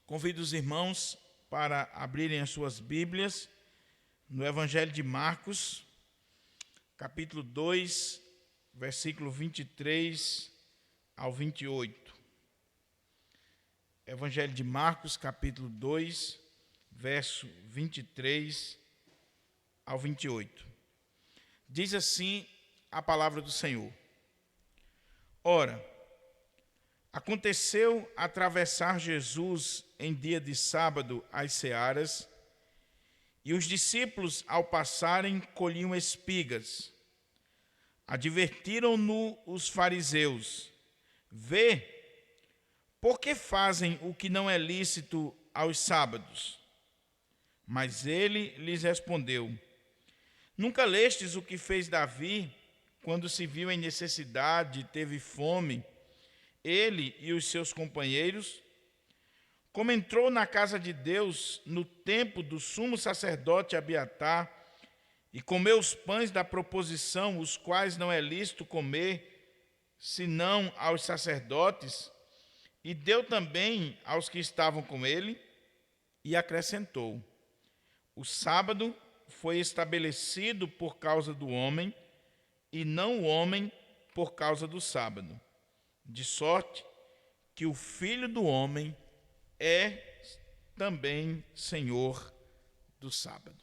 Convido os irmãos para abrirem as suas Bíblias no Evangelho de Marcos, capítulo 2, versículo 23 ao 28. Evangelho de Marcos, capítulo 2, verso 23 ao 28. Diz assim a palavra do Senhor. Ora, aconteceu atravessar Jesus em dia de sábado as searas, e os discípulos, ao passarem, colhiam espigas. Advertiram-no os fariseus: Vê, por que fazem o que não é lícito aos sábados? Mas ele lhes respondeu: Nunca lestes o que fez Davi, quando se viu em necessidade e teve fome, ele e os seus companheiros? Como entrou na casa de Deus no tempo do sumo sacerdote Abiatar e comeu os pães da proposição, os quais não é lícito comer, senão aos sacerdotes, e deu também aos que estavam com ele, e acrescentou: O sábado foi estabelecido por causa do homem, e não o homem por causa do sábado. De sorte que o Filho do Homem é também Senhor do sábado.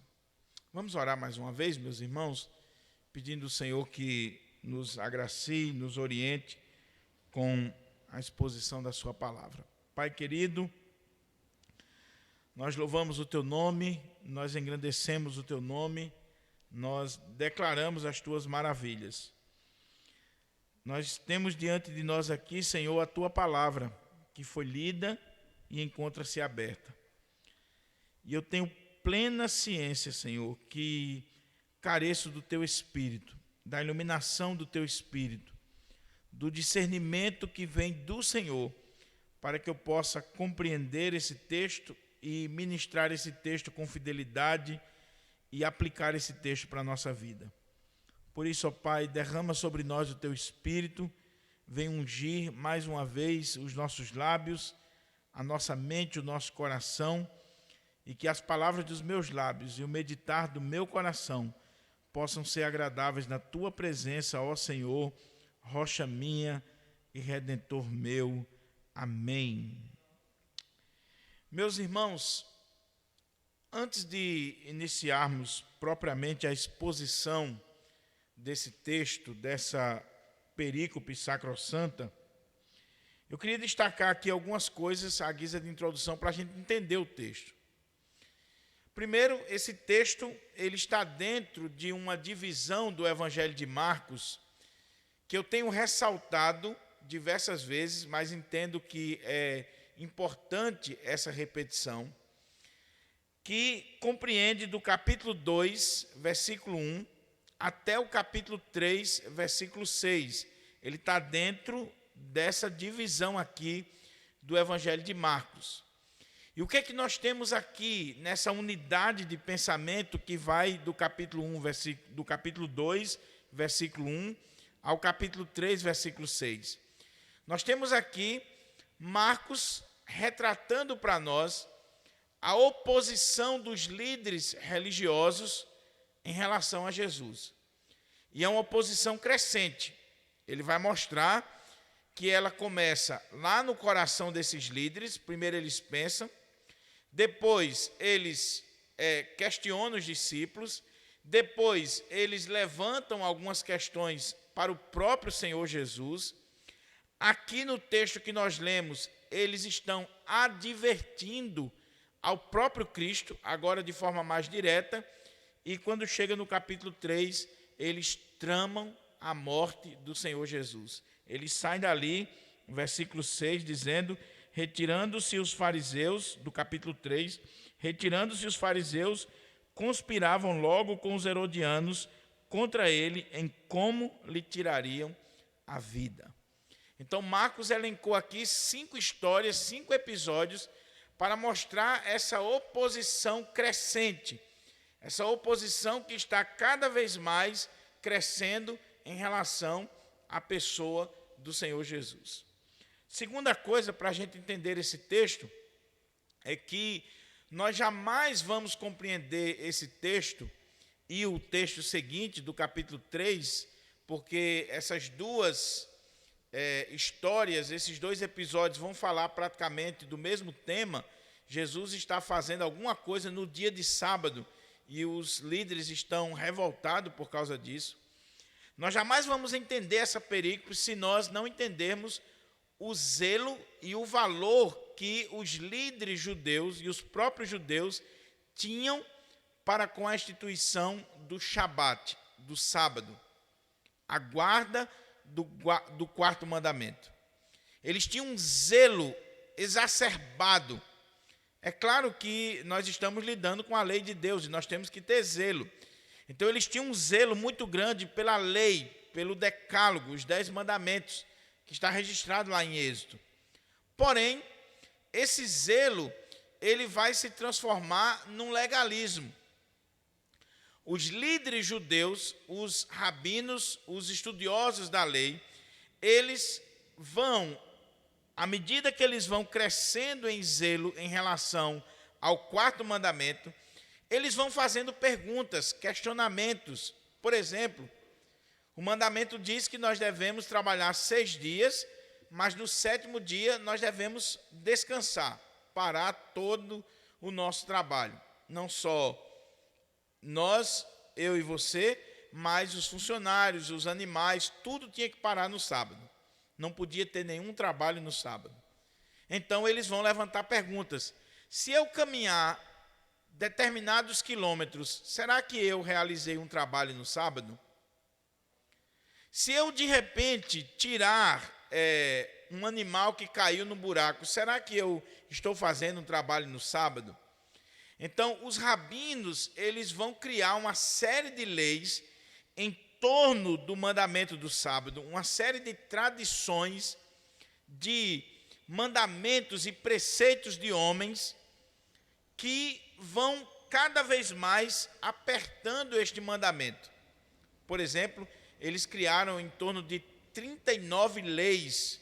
Vamos orar mais uma vez, meus irmãos, pedindo ao Senhor que nos agracie, nos oriente com a exposição da sua palavra. Pai querido, nós louvamos o teu nome, nós engrandecemos o teu nome, nós declaramos as tuas maravilhas. Nós temos diante de nós aqui, Senhor, a tua palavra, que foi lida e encontra-se aberta. E eu tenho plena ciência, Senhor, que careço do teu Espírito, da iluminação do teu Espírito, do discernimento que vem do Senhor, para que eu possa compreender esse texto e ministrar esse texto com fidelidade e aplicar esse texto para a nossa vida. Por isso, ó Pai, derrama sobre nós o teu Espírito, vem ungir mais uma vez os nossos lábios, a nossa mente, o nosso coração, e que as palavras dos meus lábios e o meditar do meu coração possam ser agradáveis na tua presença, ó Senhor, rocha minha e redentor meu. Amém. Meus irmãos, antes de iniciarmos propriamente a exposição desse texto, dessa perícope sacrossanta, eu queria destacar aqui algumas coisas à guisa de introdução para a gente entender o texto. Primeiro, esse texto ele está dentro de uma divisão do Evangelho de Marcos que eu tenho ressaltado diversas vezes, mas entendo que é importante essa repetição, que compreende do capítulo 2, versículo 1, até o capítulo 3, versículo 6. Ele está dentro dessa divisão aqui do Evangelho de Marcos. E o que é que nós temos aqui nessa unidade de pensamento que vai do capítulo 1, do capítulo 2, versículo 1, ao capítulo 3, versículo 6? Nós temos aqui Marcos retratando para nós a oposição dos líderes religiosos em relação a Jesus. E é uma oposição crescente. Ele vai mostrar que ela começa lá no coração desses líderes. Primeiro eles pensam, depois eles questionam os discípulos, depois eles levantam algumas questões para o próprio Senhor Jesus. Aqui no texto que nós lemos, eles estão advertindo ao próprio Cristo, agora de forma mais direta, e quando chega no capítulo 3, eles tramam a morte do Senhor Jesus. Eles saem dali, no versículo 6, dizendo: retirando-se os fariseus, do capítulo 3, retirando-se os fariseus, conspiravam logo com os herodianos contra ele em como lhe tirariam a vida. Então Marcos elencou aqui 5 histórias, 5 episódios, para mostrar essa oposição crescente, essa oposição que está cada vez mais crescendo em relação à pessoa do Senhor Jesus. Segunda coisa para a gente entender esse texto é que nós jamais vamos compreender esse texto e o texto seguinte do capítulo 3, porque essas duas histórias, esses dois episódios vão falar praticamente do mesmo tema. Jesus está fazendo alguma coisa no dia de sábado e os líderes estão revoltados por causa disso. Nós jamais vamos entender essa perícope se nós não entendermos o zelo e o valor que os líderes judeus e os próprios judeus tinham para com a instituição do Shabat, do sábado, a guarda do quarto mandamento. Eles tinham um zelo exacerbado. É claro que nós estamos lidando com a lei de Deus e nós temos que ter zelo. Então eles tinham um zelo muito grande pela lei, pelo decálogo, os 10 mandamentos, que está registrado lá em Êxodo. Porém, esse zelo, ele vai se transformar num legalismo. Os líderes judeus, os rabinos, os estudiosos da lei, eles vão, à medida que eles vão crescendo em zelo em relação ao quarto mandamento, eles vão fazendo perguntas, questionamentos. Por exemplo, o mandamento diz que nós devemos trabalhar 6 dias, mas no 7º dia nós devemos descansar, parar todo o nosso trabalho. Não só nós, eu e você, mas os funcionários, os animais, tudo tinha que parar no sábado. Não podia ter nenhum trabalho no sábado. Então eles vão levantar perguntas. Se eu caminhar determinados quilômetros, será que eu realizei um trabalho no sábado? Se eu de repente tirar um animal que caiu no buraco, será que eu estou fazendo um trabalho no sábado? Então, os rabinos, eles vão criar uma série de leis em torno do mandamento do sábado, uma série de tradições, de mandamentos e preceitos de homens que vão cada vez mais apertando este mandamento. Por exemplo, eles criaram em torno de 39 leis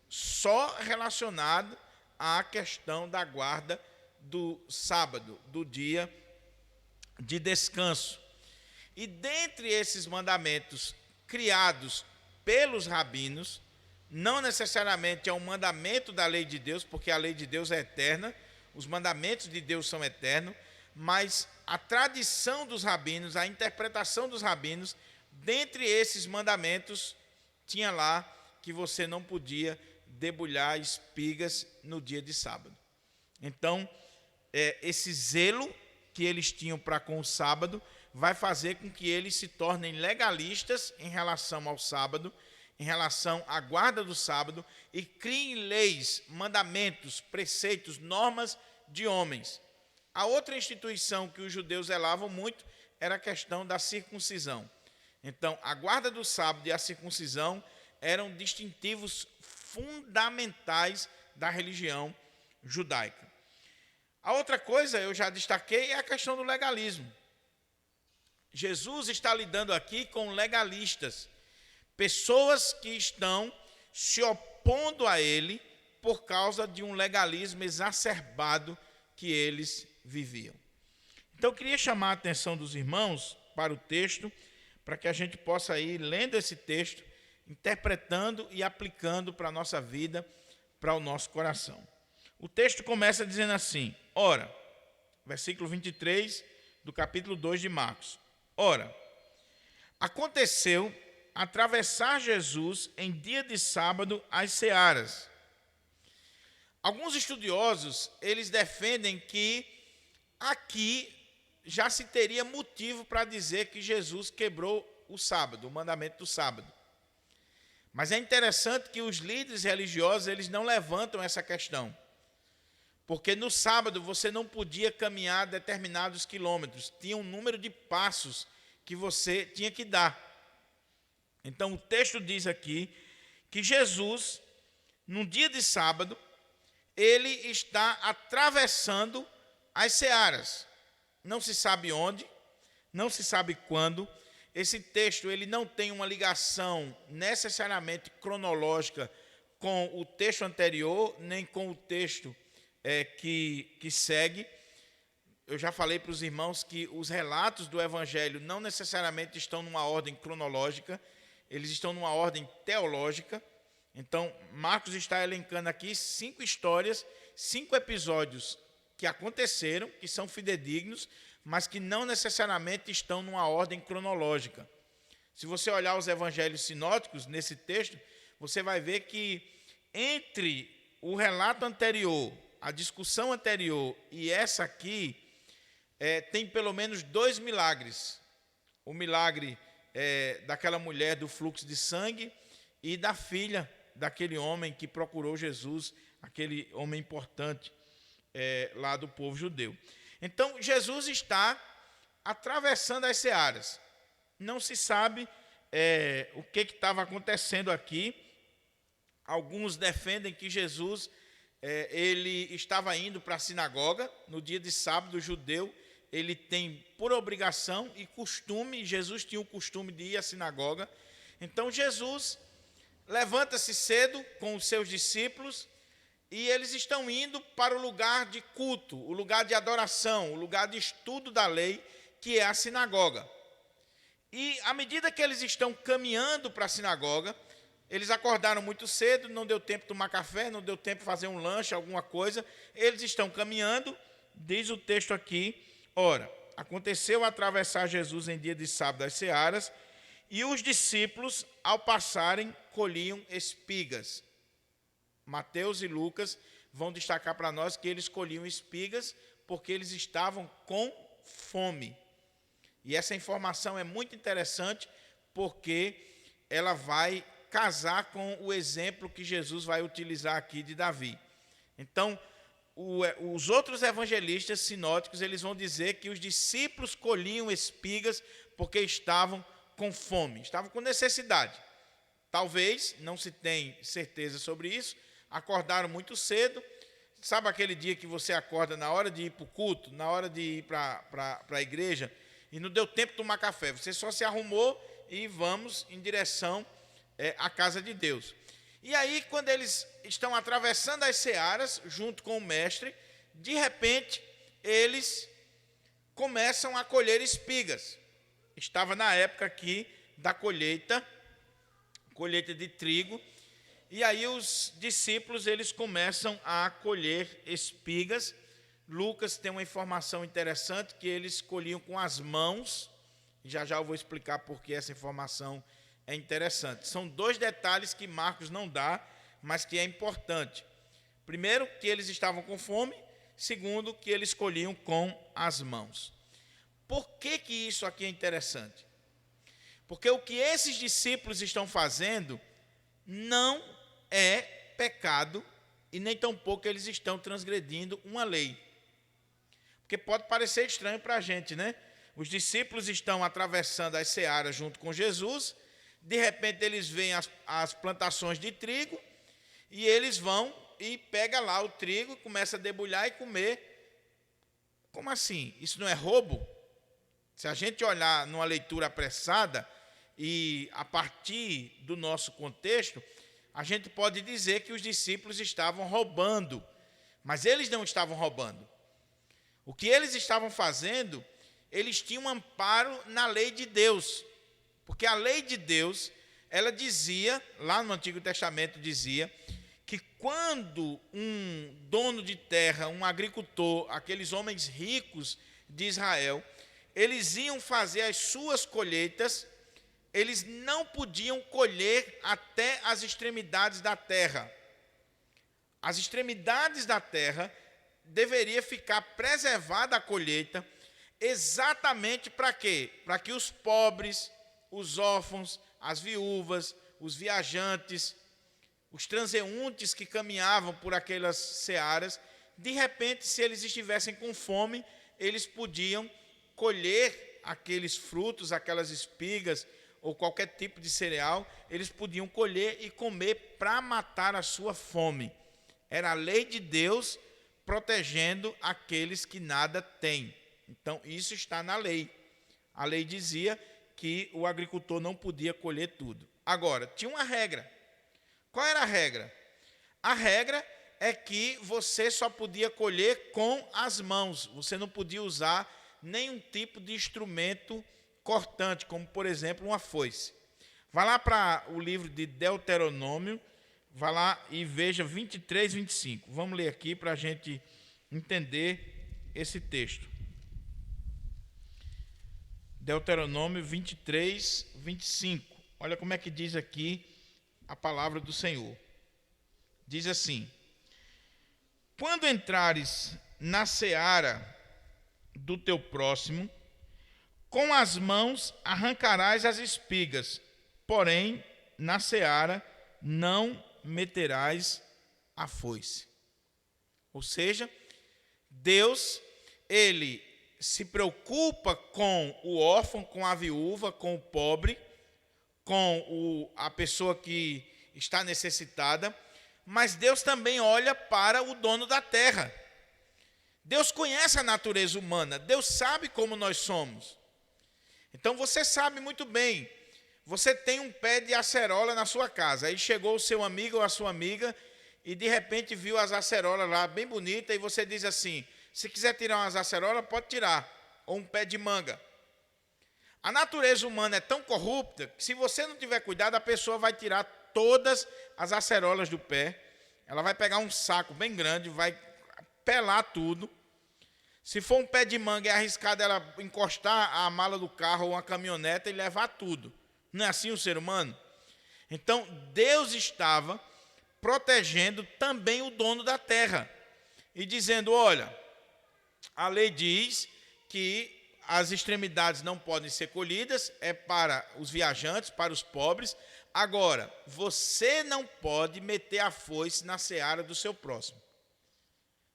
só relacionadas à questão da guarda do sábado, do dia de descanso. E dentre esses mandamentos criados pelos rabinos, não necessariamente é um mandamento da lei de Deus, porque a lei de Deus é eterna, os mandamentos de Deus são eternos, mas a tradição dos rabinos, a interpretação dos rabinos, dentre esses mandamentos, tinha lá que você não podia debulhar espigas no dia de sábado. Então, esse zelo que eles tinham para com o sábado vai fazer com que eles se tornem legalistas em relação ao sábado, em relação à guarda do sábado, e criem leis, mandamentos, preceitos, normas de homens. A outra instituição que os judeus zelavam muito era a questão da circuncisão. Então, a guarda do sábado e a circuncisão eram distintivos fundamentais da religião judaica. A outra coisa, eu já destaquei, é a questão do legalismo. Jesus está lidando aqui com legalistas, pessoas que estão se opondo a ele por causa de um legalismo exacerbado que eles viviam. Então, eu queria chamar a atenção dos irmãos para o texto, para que a gente possa ir lendo esse texto, interpretando e aplicando para a nossa vida, para o nosso coração. O texto começa dizendo assim: ora, versículo 23 do capítulo 2 de Marcos. Ora, aconteceu atravessar Jesus em dia de sábado as searas. Alguns estudiosos, eles defendem que aqui já se teria motivo para dizer que Jesus quebrou o sábado, o mandamento do sábado. Mas é interessante que os líderes religiosos, eles não levantam essa questão. Porque no sábado você não podia caminhar determinados quilômetros, tinha um número de passos que você tinha que dar. Então o texto diz aqui que Jesus, num dia de sábado, ele está atravessando as searas. Não se sabe onde, não se sabe quando. Esse texto ele não tem uma ligação necessariamente cronológica com o texto anterior, nem com o texto que segue. Eu já falei para os irmãos que os relatos do Evangelho não necessariamente estão numa ordem cronológica, eles estão numa ordem teológica. Então, Marcos está elencando aqui 5 histórias, 5 episódios que aconteceram, que são fidedignos, mas que não necessariamente estão numa ordem cronológica. Se você olhar os evangelhos sinóticos nesse texto, você vai ver que entre o relato anterior, a discussão anterior e essa aqui, tem pelo menos 2 milagres. O milagre daquela mulher do fluxo de sangue e da filha daquele homem que procurou Jesus, aquele homem importante lá do povo judeu. Então, Jesus está atravessando as searas. Não se sabe o que estava acontecendo aqui. Alguns defendem que Jesus ele estava indo para a sinagoga. No dia de sábado, o judeu ele tem por obrigação e costume, Jesus tinha o costume de ir à sinagoga. Então, Jesus levanta-se cedo com os seus discípulos e eles estão indo para o lugar de culto, o lugar de adoração, o lugar de estudo da lei, que é a sinagoga. E à medida que eles estão caminhando para a sinagoga, eles acordaram muito cedo, não deu tempo de tomar café, não deu tempo de fazer um lanche, alguma coisa. Eles estão caminhando, diz o texto aqui, ora, aconteceu atravessar Jesus em dia de sábado as searas, e os discípulos, ao passarem, colhiam espigas. Mateus e Lucas vão destacar para nós que eles colhiam espigas porque eles estavam com fome. E essa informação é muito interessante porque ela vai casar com o exemplo que Jesus vai utilizar aqui de Davi. Então, os outros evangelistas sinóticos, eles vão dizer que os discípulos colhiam espigas porque estavam com fome, estavam com necessidade. Talvez, não se tem certeza sobre isso, acordaram muito cedo. Sabe aquele dia que você acorda na hora de ir para o culto, na hora de ir para a igreja, e não deu tempo de tomar café, você só se arrumou e vamos em direção à casa de Deus. E aí, quando eles estão atravessando as searas, junto com o mestre, de repente, eles começam a colher espigas. Estava na época aqui da colheita de trigo, e aí os discípulos eles começam a colher espigas. Lucas tem uma informação interessante que eles colhiam com as mãos, já eu vou explicar por que essa informação é interessante. São 2 detalhes que Marcos não dá, mas que é importante. Primeiro, que eles estavam com fome. Segundo, que eles colhiam com as mãos. Por que isso aqui é interessante? Porque o que esses discípulos estão fazendo não é pecado e nem tampouco eles estão transgredindo uma lei. Porque pode parecer estranho para a gente, né? Os discípulos estão atravessando as searas junto com Jesus, de repente eles veem as plantações de trigo e eles vão e pegam lá o trigo, começam a debulhar e comer. Como assim? Isso não é roubo? Se a gente olhar numa leitura apressada e a partir do nosso contexto, a gente pode dizer que os discípulos estavam roubando, mas eles não estavam roubando. O que eles estavam fazendo, eles tinham um amparo na lei de Deus, porque a lei de Deus, ela dizia, lá no Antigo Testamento dizia, que quando um dono de terra, um agricultor, aqueles homens ricos de Israel, eles iam fazer as suas colheitas, eles não podiam colher até as extremidades da terra. As extremidades da terra deveria ficar preservada a colheita, exatamente para quê? Para que os pobres, os órfãos, as viúvas, os viajantes, os transeuntes que caminhavam por aquelas searas, de repente, se eles estivessem com fome, eles podiam colher aqueles frutos, aquelas espigas, ou qualquer tipo de cereal, eles podiam colher e comer para matar a sua fome. Era a lei de Deus protegendo aqueles que nada têm. Então, isso está na lei. A lei dizia que o agricultor não podia colher tudo. Agora, tinha uma regra. Qual era a regra? A regra é que você só podia colher com as mãos. Você não podia usar nenhum tipo de instrumento cortante, como, por exemplo, uma foice. Vá lá para o livro de Deuteronômio, vá lá e veja 23, 25. Vamos ler aqui para a gente entender esse texto. Deuteronômio 23, 25. Olha como é que diz aqui a palavra do Senhor. Diz assim: quando entrares na seara do teu próximo, com as mãos arrancarás as espigas, porém na seara não meterás a foice. Ou seja, Deus, ele se preocupa com o órfão, com a viúva, com o pobre, com a pessoa que está necessitada, mas Deus também olha para o dono da terra. Deus conhece a natureza humana, Deus sabe como nós somos. Então você sabe muito bem, você tem um pé de acerola na sua casa, aí chegou o seu amigo ou a sua amiga e de repente viu as acerolas lá bem bonitas e você diz assim: se quiser tirar umas acerolas, pode tirar, ou um pé de manga. A natureza humana é tão corrupta que se você não tiver cuidado, a pessoa vai tirar todas as acerolas do pé, ela vai pegar um saco bem grande, vai pelar tudo. Se for um pé de manga, é arriscado ela encostar a mala do carro ou uma caminhoneta e levar tudo. Não é assim o ser humano? Então, Deus estava protegendo também o dono da terra e dizendo: olha, a lei diz que as extremidades não podem ser colhidas, é para os viajantes, para os pobres. Agora, você não pode meter a foice na seara do seu próximo.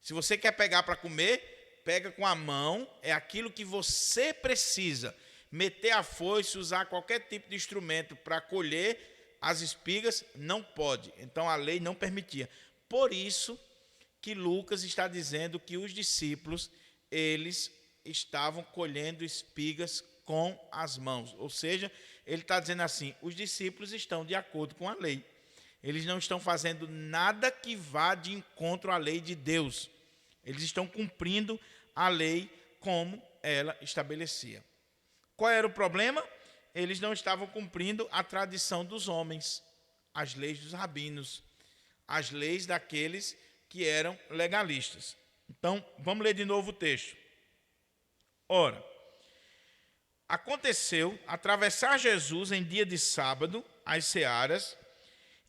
Se você quer pegar para comer, pega com a mão, é aquilo que você precisa. Meter a foice, usar qualquer tipo de instrumento para colher as espigas, não pode. Então a lei não permitia. Por isso que Lucas está dizendo que os discípulos, eles estavam colhendo espigas com as mãos. Ou seja, ele está dizendo assim: os discípulos estão de acordo com a lei. Eles não estão fazendo nada que vá de encontro à lei de Deus. Eles estão cumprindo a lei como ela estabelecia. Qual era o problema? Eles não estavam cumprindo a tradição dos homens, as leis dos rabinos, as leis daqueles que eram legalistas. Então, vamos ler de novo o texto. Ora, aconteceu atravessar Jesus em dia de sábado as searas,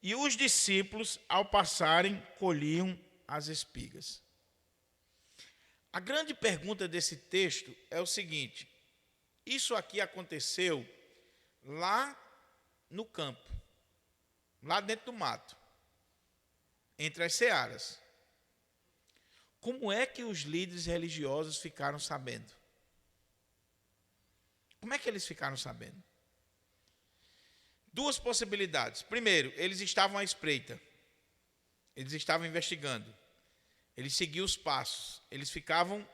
e os discípulos, ao passarem, colhiam as espigas. A grande pergunta desse texto é o seguinte: isso aqui aconteceu lá no campo, lá dentro do mato, entre as searas. Como é que os líderes religiosos ficaram sabendo? Como é que eles ficaram sabendo? Duas possibilidades. Primeiro, eles estavam à espreita. Eles estavam investigando. Eles seguiam os passos. Eles ficavam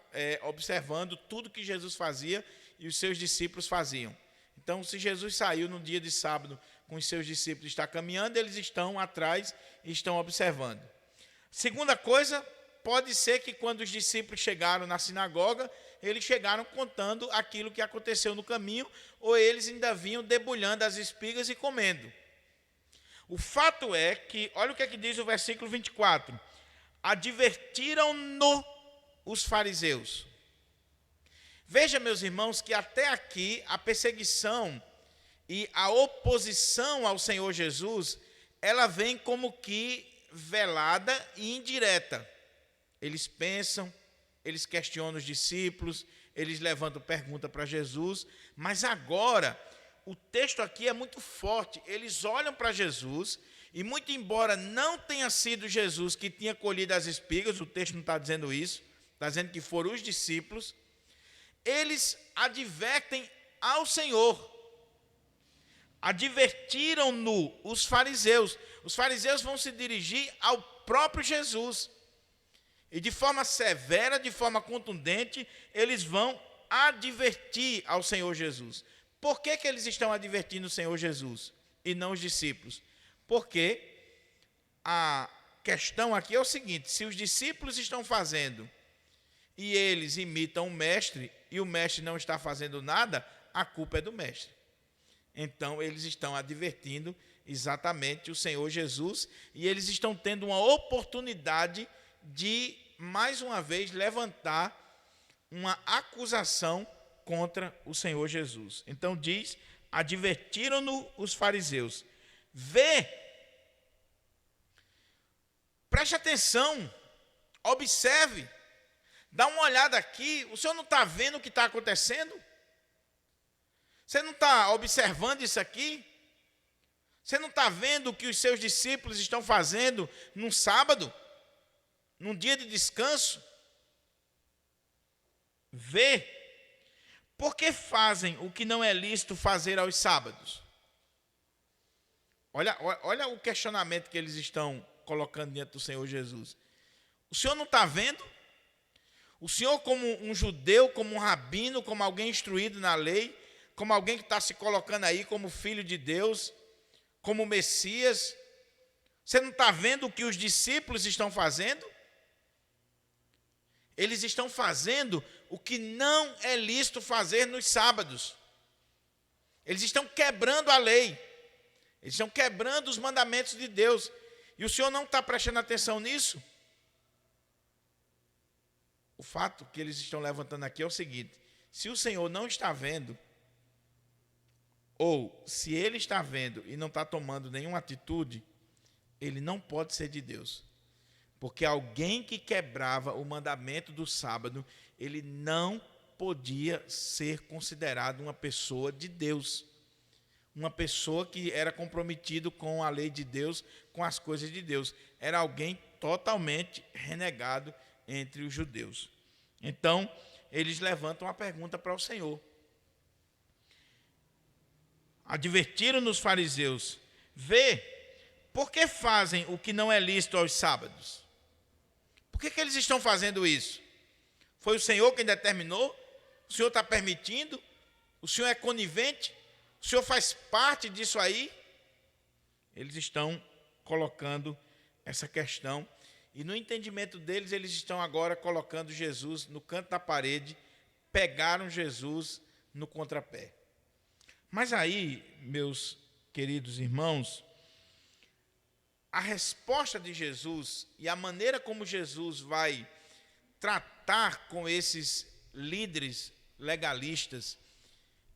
observando tudo que Jesus fazia e os seus discípulos faziam. Então, se Jesus saiu no dia de sábado com os seus discípulos e está caminhando, eles estão atrás e estão observando. Segunda coisa, pode ser que quando os discípulos chegaram na sinagoga, eles chegaram contando aquilo que aconteceu no caminho, ou eles ainda vinham debulhando as espigas e comendo. O fato é que, olha o que é que diz o versículo 24. Advertiram-no os fariseus. Veja, meus irmãos, que até aqui a perseguição e a oposição ao Senhor Jesus, ela vem como que velada e indireta. Eles pensam, eles questionam os discípulos, eles levantam pergunta para Jesus, mas agora o texto aqui é muito forte. Eles olham para Jesus e, muito embora não tenha sido Jesus que tinha colhido as espigas, o texto não está dizendo isso, está dizendo que foram os discípulos, eles advertem ao Senhor. Advertiram-no os fariseus. Os fariseus vão se dirigir ao próprio Jesus. E de forma severa, de forma contundente, eles vão advertir ao Senhor Jesus. Por que eles estão advertindo o Senhor Jesus e não os discípulos? Porque questão aqui é o seguinte: se os discípulos estão fazendo e eles imitam o mestre, e o mestre não está fazendo nada, a culpa é do mestre. Então, eles estão advertindo exatamente o Senhor Jesus, e eles estão tendo uma oportunidade de, mais uma vez, levantar uma acusação contra o Senhor Jesus. Então, diz: advertiram-no os fariseus. Vê, preste atenção, observe, dá uma olhada aqui. O senhor não está vendo o que está acontecendo? Você não está observando isso aqui? Você não está vendo o que os seus discípulos estão fazendo num sábado? Num dia de descanso? Vê. Por que fazem o que não é lícito fazer aos sábados? Olha o questionamento que eles estão colocando diante do Senhor Jesus. O senhor não está vendo? O senhor, como um judeu, como um rabino, como alguém instruído na lei, como alguém que está se colocando aí como filho de Deus, como Messias, você não está vendo o que os discípulos estão fazendo? Eles estão fazendo o que não é lícito fazer nos sábados. Eles estão quebrando a lei. Eles estão quebrando os mandamentos de Deus. E o senhor não está prestando atenção nisso? O fato que eles estão levantando aqui é o seguinte: se o Senhor não está vendo, ou se ele está vendo e não está tomando nenhuma atitude, ele não pode ser de Deus. Porque alguém que quebrava o mandamento do sábado, ele não podia ser considerado uma pessoa de Deus. Uma pessoa que era comprometido com a lei de Deus, com as coisas de Deus. Era alguém totalmente renegado entre os judeus. Então, eles levantam uma pergunta para o Senhor. Advertiram os fariseus: vê, por que fazem o que não é lícito aos sábados? Por que eles estão fazendo isso? Foi o Senhor quem determinou? O Senhor está permitindo? O Senhor é conivente? O Senhor faz parte disso aí? Eles estão colocando essa questão, e no entendimento deles, eles estão agora colocando Jesus no canto da parede, pegaram Jesus no contrapé. Mas aí, meus queridos irmãos, a resposta de Jesus e a maneira como Jesus vai tratar com esses líderes legalistas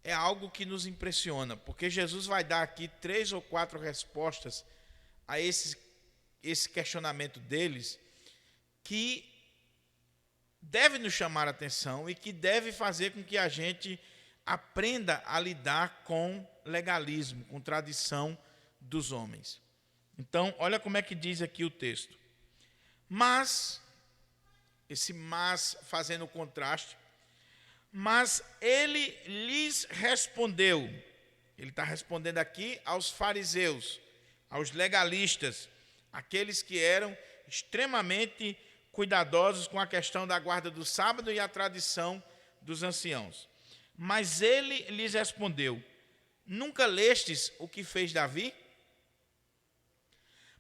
é algo que nos impressiona, porque Jesus vai dar aqui 3 ou 4 respostas a esse questionamento deles, que deve nos chamar a atenção e que deve fazer com que a gente aprenda a lidar com legalismo, com tradição dos homens. Então, olha como é que diz aqui o texto. Mas, esse mas fazendo o contraste, mas ele lhes respondeu. Ele está respondendo aqui aos fariseus, aos legalistas, aqueles que eram extremamente cuidadosos com a questão da guarda do sábado e a tradição dos anciãos. Mas ele lhes respondeu: nunca lestes o que fez Davi?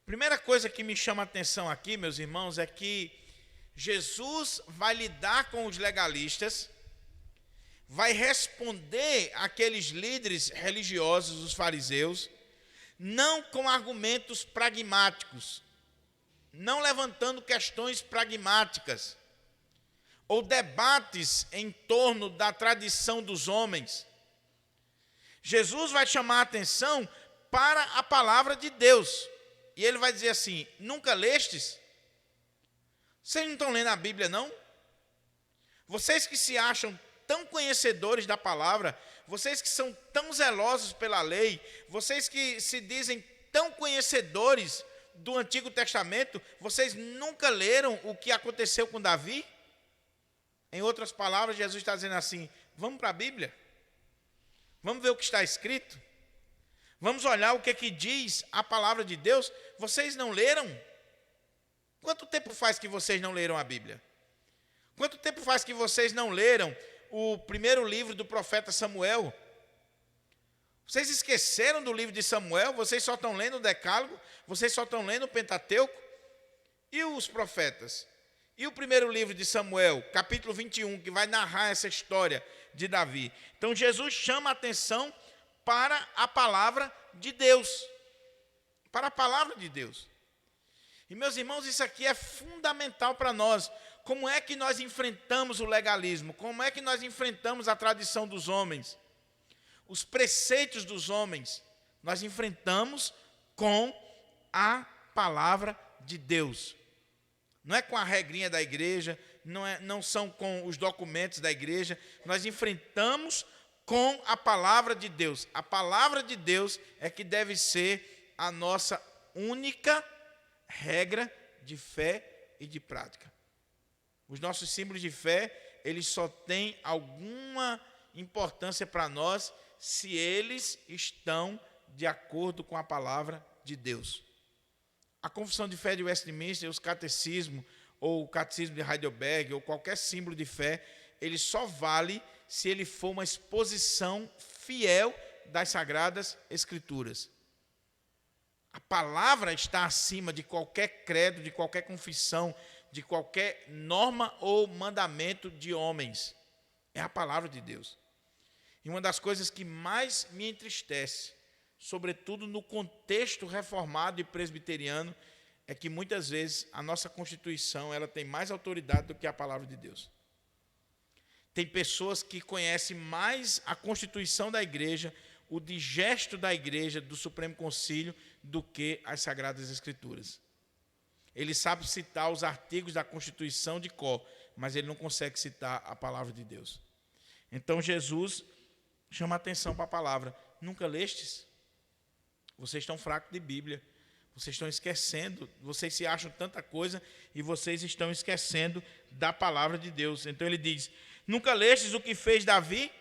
Primeira coisa que me chama a atenção aqui, meus irmãos, é que Jesus vai lidar com os legalistas, vai responder àqueles líderes religiosos, os fariseus, não com argumentos pragmáticos, não levantando questões pragmáticas, ou debates em torno da tradição dos homens. Jesus vai chamar a atenção para a palavra de Deus. E ele vai dizer assim: nunca lestes? Vocês não estão lendo a Bíblia, não? Vocês que se acham tão conhecedores da palavra, vocês que são tão zelosos pela lei, vocês que se dizem tão conhecedores do Antigo Testamento, vocês nunca leram o que aconteceu com Davi? Em outras palavras, Jesus está dizendo assim: vamos para a Bíblia, vamos ver o que está escrito, vamos olhar o que diz a palavra de Deus. Vocês não leram? Quanto tempo faz que vocês não leram a Bíblia? Quanto tempo faz que vocês não leram o primeiro livro do profeta Samuel? Vocês esqueceram do livro de Samuel? Vocês só estão lendo o Decálogo? Vocês só estão lendo o Pentateuco? E os profetas? E o primeiro livro de Samuel, capítulo 21, que vai narrar essa história de Davi. Então Jesus chama a atenção para a palavra de Deus. Para a palavra de Deus. E meus irmãos, isso aqui é fundamental para nós. Como é que nós enfrentamos o legalismo? Como é que nós enfrentamos a tradição dos homens? Os preceitos dos homens, nós enfrentamos com a palavra de Deus. Não é com a regrinha da igreja, não são com os documentos da igreja, nós enfrentamos com a palavra de Deus. A palavra de Deus é que deve ser a nossa única regra de fé e de prática. Os nossos símbolos de fé, eles só têm alguma importância para nós se eles estão de acordo com a palavra de Deus. A confissão de fé de Westminster, os catecismos, ou o catecismo de Heidelberg, ou qualquer símbolo de fé, ele só vale se ele for uma exposição fiel das Sagradas Escrituras. A palavra está acima de qualquer credo, de qualquer confissão, de qualquer norma ou mandamento de homens. É a palavra de Deus. E uma das coisas que mais me entristece, sobretudo no contexto reformado e presbiteriano, é que muitas vezes a nossa Constituição ela tem mais autoridade do que a palavra de Deus. Tem pessoas que conhecem mais a Constituição da igreja, o digesto da igreja, do Supremo Concílio, do que as Sagradas Escrituras. Ele sabe citar os artigos da Constituição de cor, mas ele não consegue citar a palavra de Deus. Então Jesus chama a atenção para a palavra. Nunca lestes? Vocês estão fracos de Bíblia. Vocês estão esquecendo, vocês se acham tanta coisa e vocês estão esquecendo da palavra de Deus. Então ele diz, nunca lestes o que fez Davi?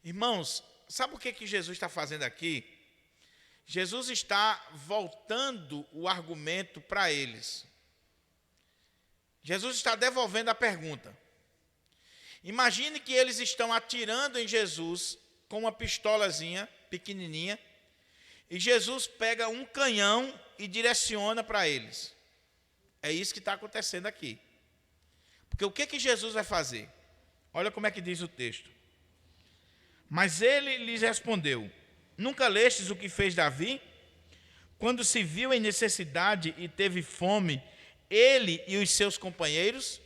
Irmãos, sabe o que Jesus está fazendo aqui? Jesus está voltando o argumento para eles. Jesus está devolvendo a pergunta. Imagine que eles estão atirando em Jesus com uma pistolazinha pequenininha, e Jesus pega um canhão e direciona para eles. É isso que está acontecendo aqui. Porque o que Jesus vai fazer? Olha como é que diz o texto. Mas ele lhes respondeu, nunca lestes o que fez Davi? Quando se viu em necessidade e teve fome, ele e os seus companheiros?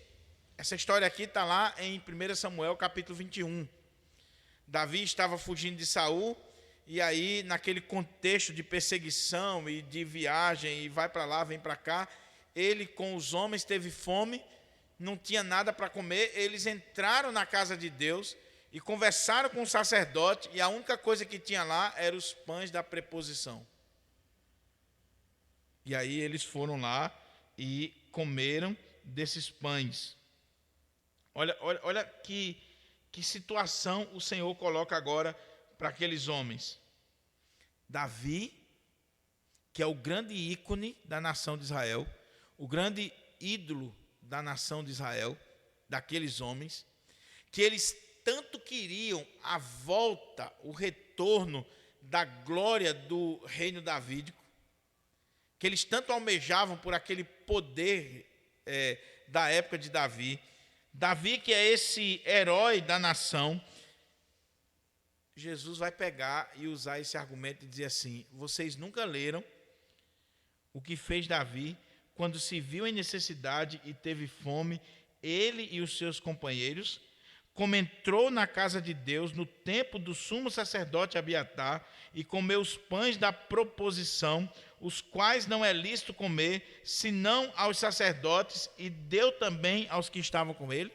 Essa história aqui está lá em 1 Samuel capítulo 21. Davi estava fugindo de Saul, e aí naquele contexto de perseguição e de viagem, e vai para lá, vem para cá, ele com os homens teve fome, não tinha nada para comer, eles entraram na casa de Deus e conversaram com o sacerdote, e a única coisa que tinha lá eram os pães da preposição. E aí eles foram lá e comeram desses pães. Olha que situação o Senhor coloca agora para aqueles homens. Davi, que é o grande ícone da nação de Israel, o grande ídolo da nação de Israel, daqueles homens, que eles tanto queriam a volta, o retorno da glória do reino davídico, que eles tanto almejavam por aquele poder da época de Davi. Davi, que é esse herói da nação, Jesus vai pegar e usar esse argumento e dizer assim, vocês nunca leram o que fez Davi quando se viu em necessidade e teve fome, ele e os seus companheiros, como entrou na casa de Deus no tempo do sumo sacerdote Abiatar e comeu os pães da proposição, os quais não é lícito comer, senão aos sacerdotes, e deu também aos que estavam com ele?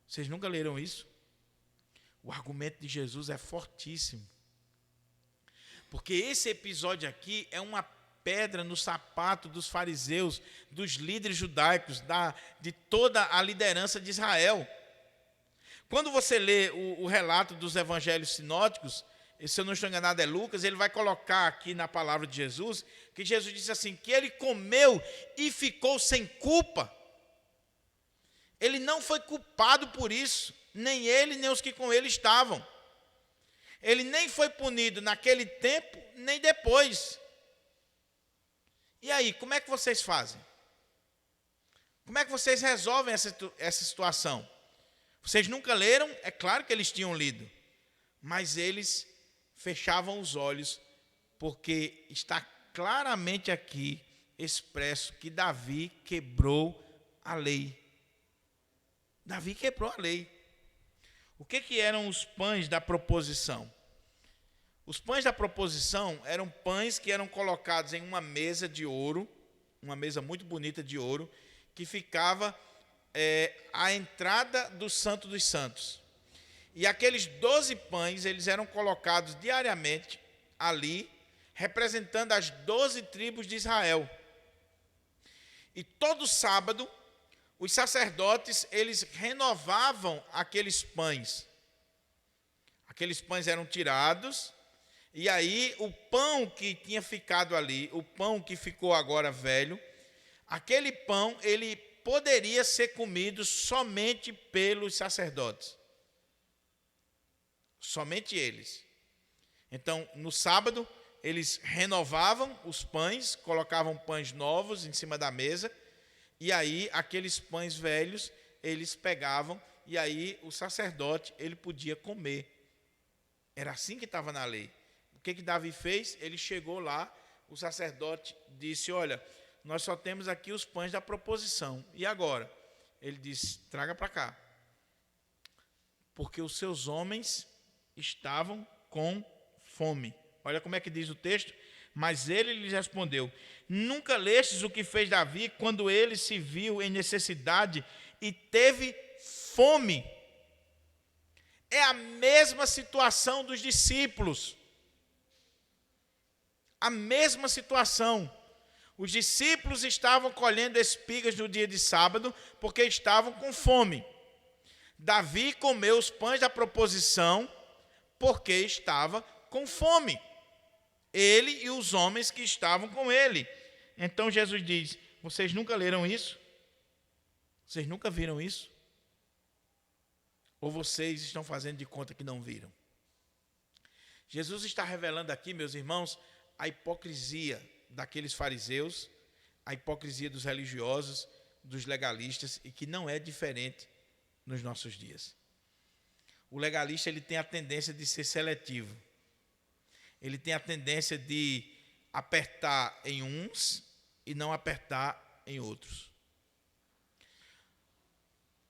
Vocês nunca leram isso? O argumento de Jesus é fortíssimo. Porque esse episódio aqui é uma pedra no sapato dos fariseus, dos líderes judaicos, de toda a liderança de Israel. Quando você lê o relato dos evangelhos sinóticos, se eu não estou enganado é Lucas, ele vai colocar aqui na palavra de Jesus, que Jesus disse assim, que ele comeu e ficou sem culpa. Ele não foi culpado por isso, nem ele, nem os que com ele estavam. Ele nem foi punido naquele tempo, nem depois. E aí, como é que vocês fazem? Como é que vocês resolvem essa situação? Vocês nunca leram? É claro que eles tinham lido. Mas eles fechavam os olhos, porque está claramente aqui expresso que Davi quebrou a lei. Davi quebrou a lei. O que eram os pães da proposição? Os pães da proposição eram pães que eram colocados em uma mesa de ouro, uma mesa muito bonita de ouro, que ficava à entrada do Santo dos Santos. E aqueles 12 pães, eles eram colocados diariamente ali, representando as 12 tribos de Israel. E todo sábado, os sacerdotes, eles renovavam aqueles pães. Aqueles pães eram tirados, e aí o pão que tinha ficado ali, o pão que ficou agora velho, aquele pão, ele poderia ser comido somente pelos sacerdotes. Somente eles. Então, no sábado, eles renovavam os pães, colocavam pães novos em cima da mesa, e aí aqueles pães velhos, eles pegavam, e aí o sacerdote, ele podia comer. Era assim que estava na lei. O que Davi fez? Ele chegou lá, o sacerdote disse, olha, nós só temos aqui os pães da proposição. E agora? Ele disse, traga para cá. Porque os seus homens estavam com fome. Olha como é que diz o texto. Mas ele lhes respondeu, nunca lestes o que fez Davi quando ele se viu em necessidade e teve fome? É a mesma situação dos discípulos. A mesma situação. Os discípulos estavam colhendo espigas no dia de sábado porque estavam com fome. Davi comeu os pães da proposição porque estava com fome. Ele e os homens que estavam com ele. Então Jesus diz, vocês nunca leram isso? Vocês nunca viram isso? Ou vocês estão fazendo de conta que não viram? Jesus está revelando aqui, meus irmãos, a hipocrisia daqueles fariseus, a hipocrisia dos religiosos, dos legalistas, e que não é diferente nos nossos dias. O legalista, ele tem a tendência de ser seletivo. Ele tem a tendência de apertar em uns e não apertar em outros.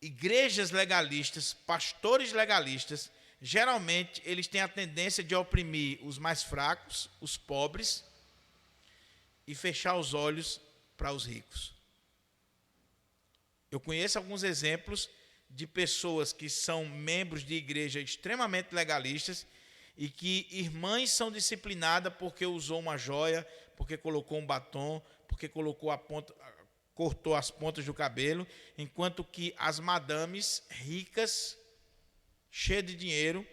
Igrejas legalistas, pastores legalistas, geralmente eles têm a tendência de oprimir os mais fracos, os pobres, e fechar os olhos para os ricos. Eu conheço alguns exemplos de pessoas que são membros de igreja extremamente legalistas e que irmãs são disciplinadas porque usou uma joia, porque colocou um batom, porque cortou as pontas do cabelo, enquanto que as madames ricas, cheias de dinheiro,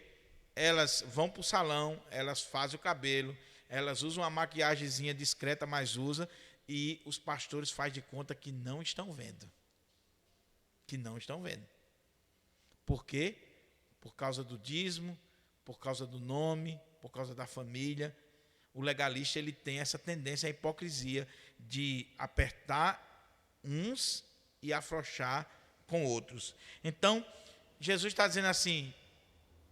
elas vão para o salão, elas fazem o cabelo, elas usam uma maquiagemzinha discreta, mas usa, e os pastores fazem de conta que não estão vendo. Que não estão vendo. Por quê? Por causa do dízimo, por causa do nome, por causa da família. O legalista, ele tem essa tendência à hipocrisia de apertar uns e afrouxar com outros. Então, Jesus está dizendo assim,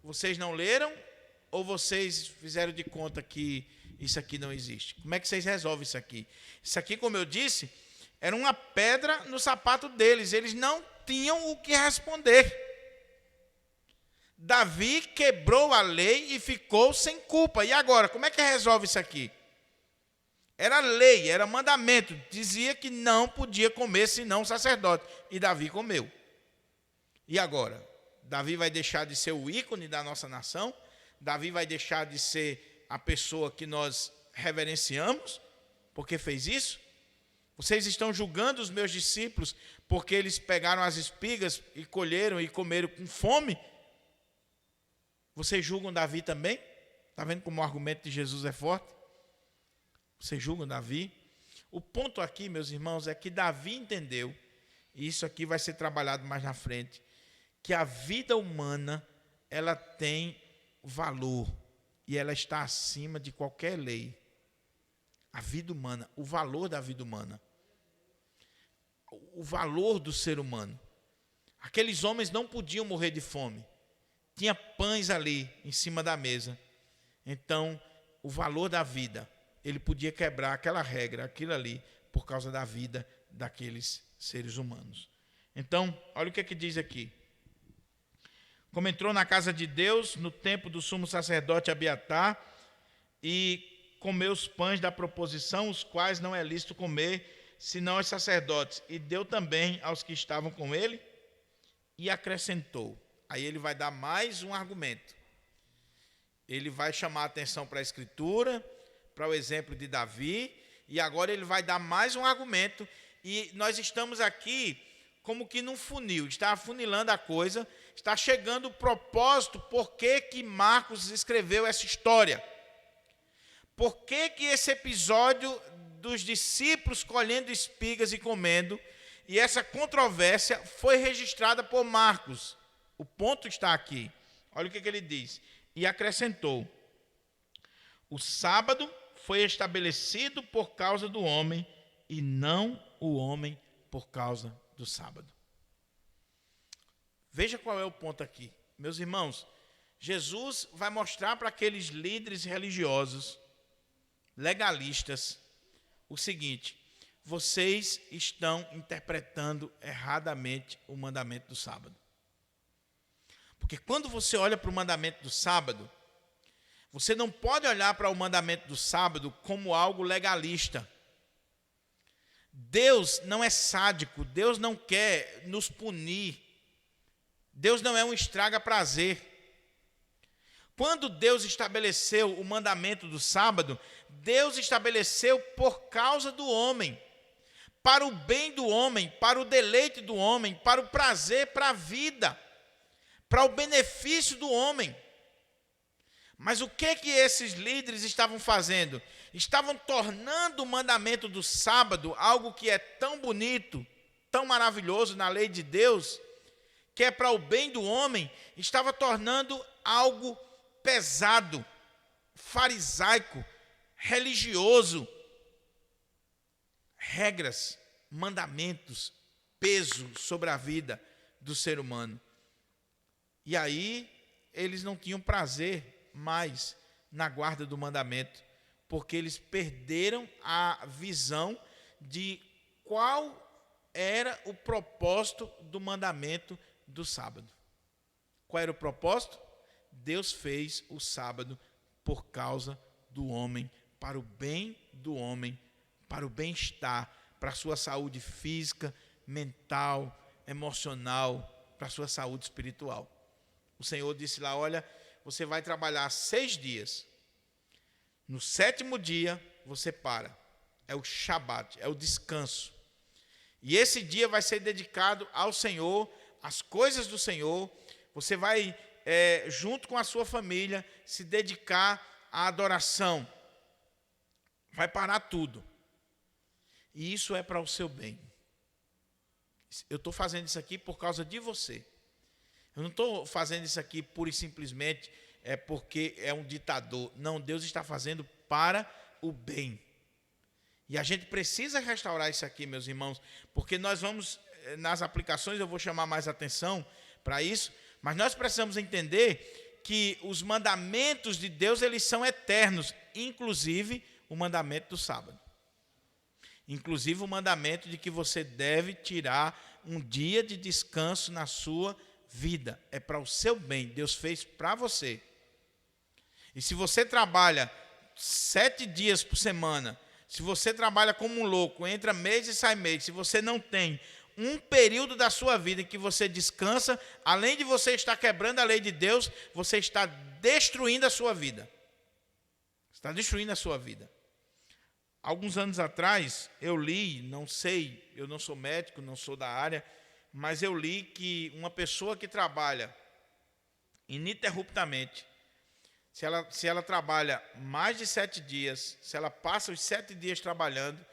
vocês não leram ou vocês fizeram de conta que isso aqui não existe? Como é que vocês resolvem isso aqui? Isso aqui, como eu disse, era uma pedra no sapato deles. Eles não tinham o que responder. Davi quebrou a lei e ficou sem culpa. E agora, como é que resolve isso aqui? Era lei, era mandamento. Dizia que não podia comer senão o sacerdote. E Davi comeu. E agora? Davi vai deixar de ser o ícone da nossa nação? Davi vai deixar de ser a pessoa que nós reverenciamos porque fez isso? Vocês estão julgando os meus discípulos porque eles pegaram as espigas e colheram e comeram com fome? Vocês julgam Davi também? Está vendo como o argumento de Jesus é forte? Vocês julgam Davi? O ponto aqui, meus irmãos, é que Davi entendeu, e isso aqui vai ser trabalhado mais na frente, que a vida humana, ela tem valor, e ela está acima de qualquer lei. A vida humana, o valor da vida humana. O valor do ser humano. Aqueles homens não podiam morrer de fome. Tinha pães ali em cima da mesa. Então, o valor da vida, ele podia quebrar aquela regra, aquilo ali, por causa da vida daqueles seres humanos. Então, olha o que é que diz aqui. Como entrou na casa de Deus, no tempo do sumo sacerdote Abiatar, e comeu os pães da proposição, os quais não é lícito comer, senão aos sacerdotes, e deu também aos que estavam com ele, e acrescentou. Aí ele vai dar mais um argumento. Ele vai chamar a atenção para a Escritura, para o exemplo de Davi, e agora ele vai dar mais um argumento, e nós estamos aqui como que num funil, está afunilando a coisa, está chegando o propósito, por que Marcos escreveu essa história. Por que esse episódio dos discípulos colhendo espigas e comendo, e essa controvérsia foi registrada por Marcos? O ponto está aqui. Olha o que ele diz. E acrescentou: o sábado foi estabelecido por causa do homem, e não o homem por causa do sábado. Veja qual é o ponto aqui. Meus irmãos, Jesus vai mostrar para aqueles líderes religiosos, legalistas, o seguinte: vocês estão interpretando erradamente o mandamento do sábado. Porque quando você olha para o mandamento do sábado, você não pode olhar para o mandamento do sábado como algo legalista. Deus não é sádico, Deus não quer nos punir. Deus não é um estraga-prazer. Quando Deus estabeleceu o mandamento do sábado, Deus estabeleceu por causa do homem, para o bem do homem, para o deleite do homem, para o prazer, para a vida, para o benefício do homem. Mas o que esses líderes estavam fazendo? Estavam tornando o mandamento do sábado algo que é tão bonito, tão maravilhoso na lei de Deus, que é para o bem do homem, estava tornando algo pesado, farisaico, religioso. Regras, mandamentos, peso sobre a vida do ser humano. E aí eles não tinham prazer mais na guarda do mandamento, porque eles perderam a visão de qual era o propósito do mandamento do sábado. Qual era o propósito? Deus fez o sábado por causa do homem, para o bem do homem, para o bem-estar, para a sua saúde física, mental, emocional, para a sua saúde espiritual. O Senhor disse lá: olha, você vai trabalhar 6 dias. No 7º dia, você para. É o Shabat, é o descanso. E esse dia vai ser dedicado ao Senhor, às coisas do Senhor. Você vai, junto com a sua família, se dedicar à adoração. Vai parar tudo. E isso é para o seu bem. Eu estou fazendo isso aqui por causa de você. Eu não estou fazendo isso aqui pura e simplesmente porque é um ditador. Não, Deus está fazendo para o bem. E a gente precisa restaurar isso aqui, meus irmãos, porque nós vamos, nas aplicações, eu vou chamar mais atenção para isso, mas nós precisamos entender que os mandamentos de Deus, eles são eternos, inclusive o mandamento do sábado. Inclusive o mandamento de que você deve tirar um dia de descanso na sua vida. É para o seu bem, Deus fez para você. E se você trabalha 7 dias por semana, se você trabalha como um louco, entra mês e sai mês, se você não tem um período da sua vida em que você descansa, além de você estar quebrando a lei de Deus, você está destruindo a sua vida. Está destruindo a sua vida. Alguns anos atrás, eu li, não sei, eu não sou médico, não sou da área, mas eu li que uma pessoa que trabalha ininterruptamente, se ela trabalha mais de 7 dias, se ela passa os 7 dias trabalhando,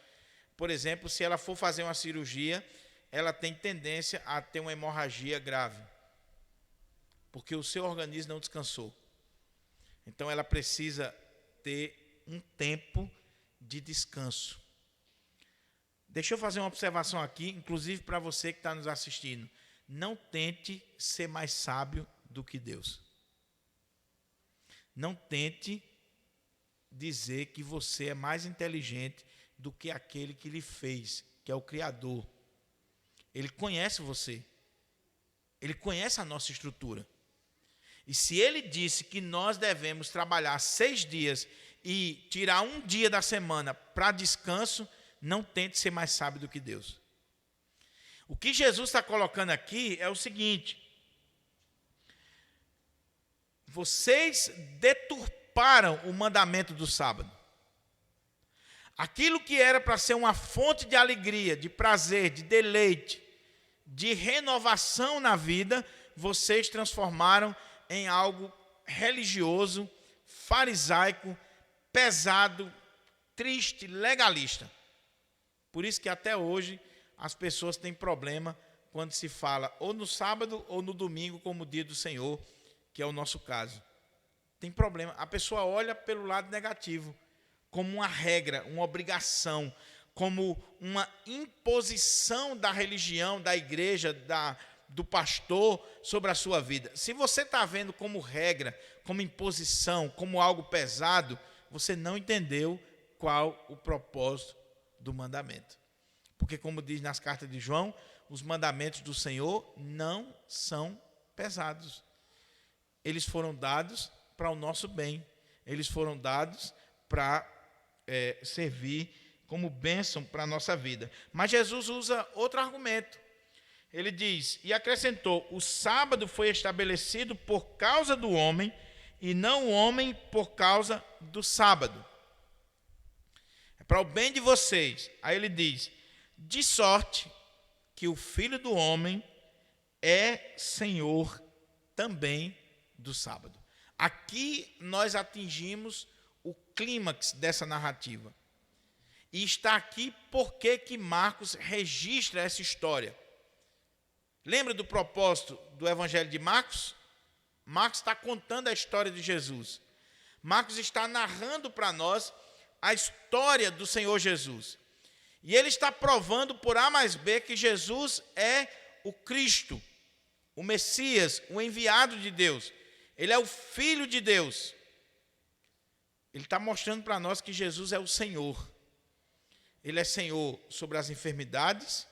por exemplo, se ela for fazer uma cirurgia, ela tem tendência a ter uma hemorragia grave, porque o seu organismo não descansou. Então ela precisa ter um tempo de descanso. Deixa eu fazer uma observação aqui, inclusive para você que está nos assistindo. Não tente ser mais sábio do que Deus. Não tente dizer que você é mais inteligente do que aquele que lhe fez, que é o Criador. Ele conhece você. Ele conhece a nossa estrutura. E se ele disse que nós devemos trabalhar 6 dias e tirar um dia da semana para descanso, não tente ser mais sábio do que Deus. O que Jesus está colocando aqui é o seguinte: vocês deturparam o mandamento do sábado. Aquilo que era para ser uma fonte de alegria, de prazer, de deleite, de renovação na vida, vocês transformaram em algo religioso, farisaico, pesado, triste, legalista. Por isso que até hoje as pessoas têm problema quando se fala ou no sábado ou no domingo como dia do Senhor, que é o nosso caso. Tem problema. A pessoa olha pelo lado negativo, como uma regra, uma obrigação, como uma imposição da religião, da igreja, do pastor sobre a sua vida. Se você está vendo como regra, como imposição, como algo pesado, você não entendeu qual o propósito do mandamento. Porque, como diz nas cartas de João, os mandamentos do Senhor não são pesados. Eles foram dados para o nosso bem. Eles foram dados para servir como bênção para a nossa vida. Mas Jesus usa outro argumento. Ele diz, e acrescentou, o sábado foi estabelecido por causa do homem, e não o homem por causa do sábado. É para o bem de vocês. Aí ele diz, de sorte que o Filho do Homem é Senhor também do sábado. Aqui nós atingimos o clímax dessa narrativa. E está aqui porque que Marcos registra essa história. Lembra do propósito do Evangelho de Marcos? Marcos está contando a história de Jesus. Marcos está narrando para nós a história do Senhor Jesus. E ele está provando por A mais B que Jesus é o Cristo, o Messias, o enviado de Deus. Ele é o Filho de Deus. Ele está mostrando para nós que Jesus é o Senhor. Ele é Senhor sobre as enfermidades,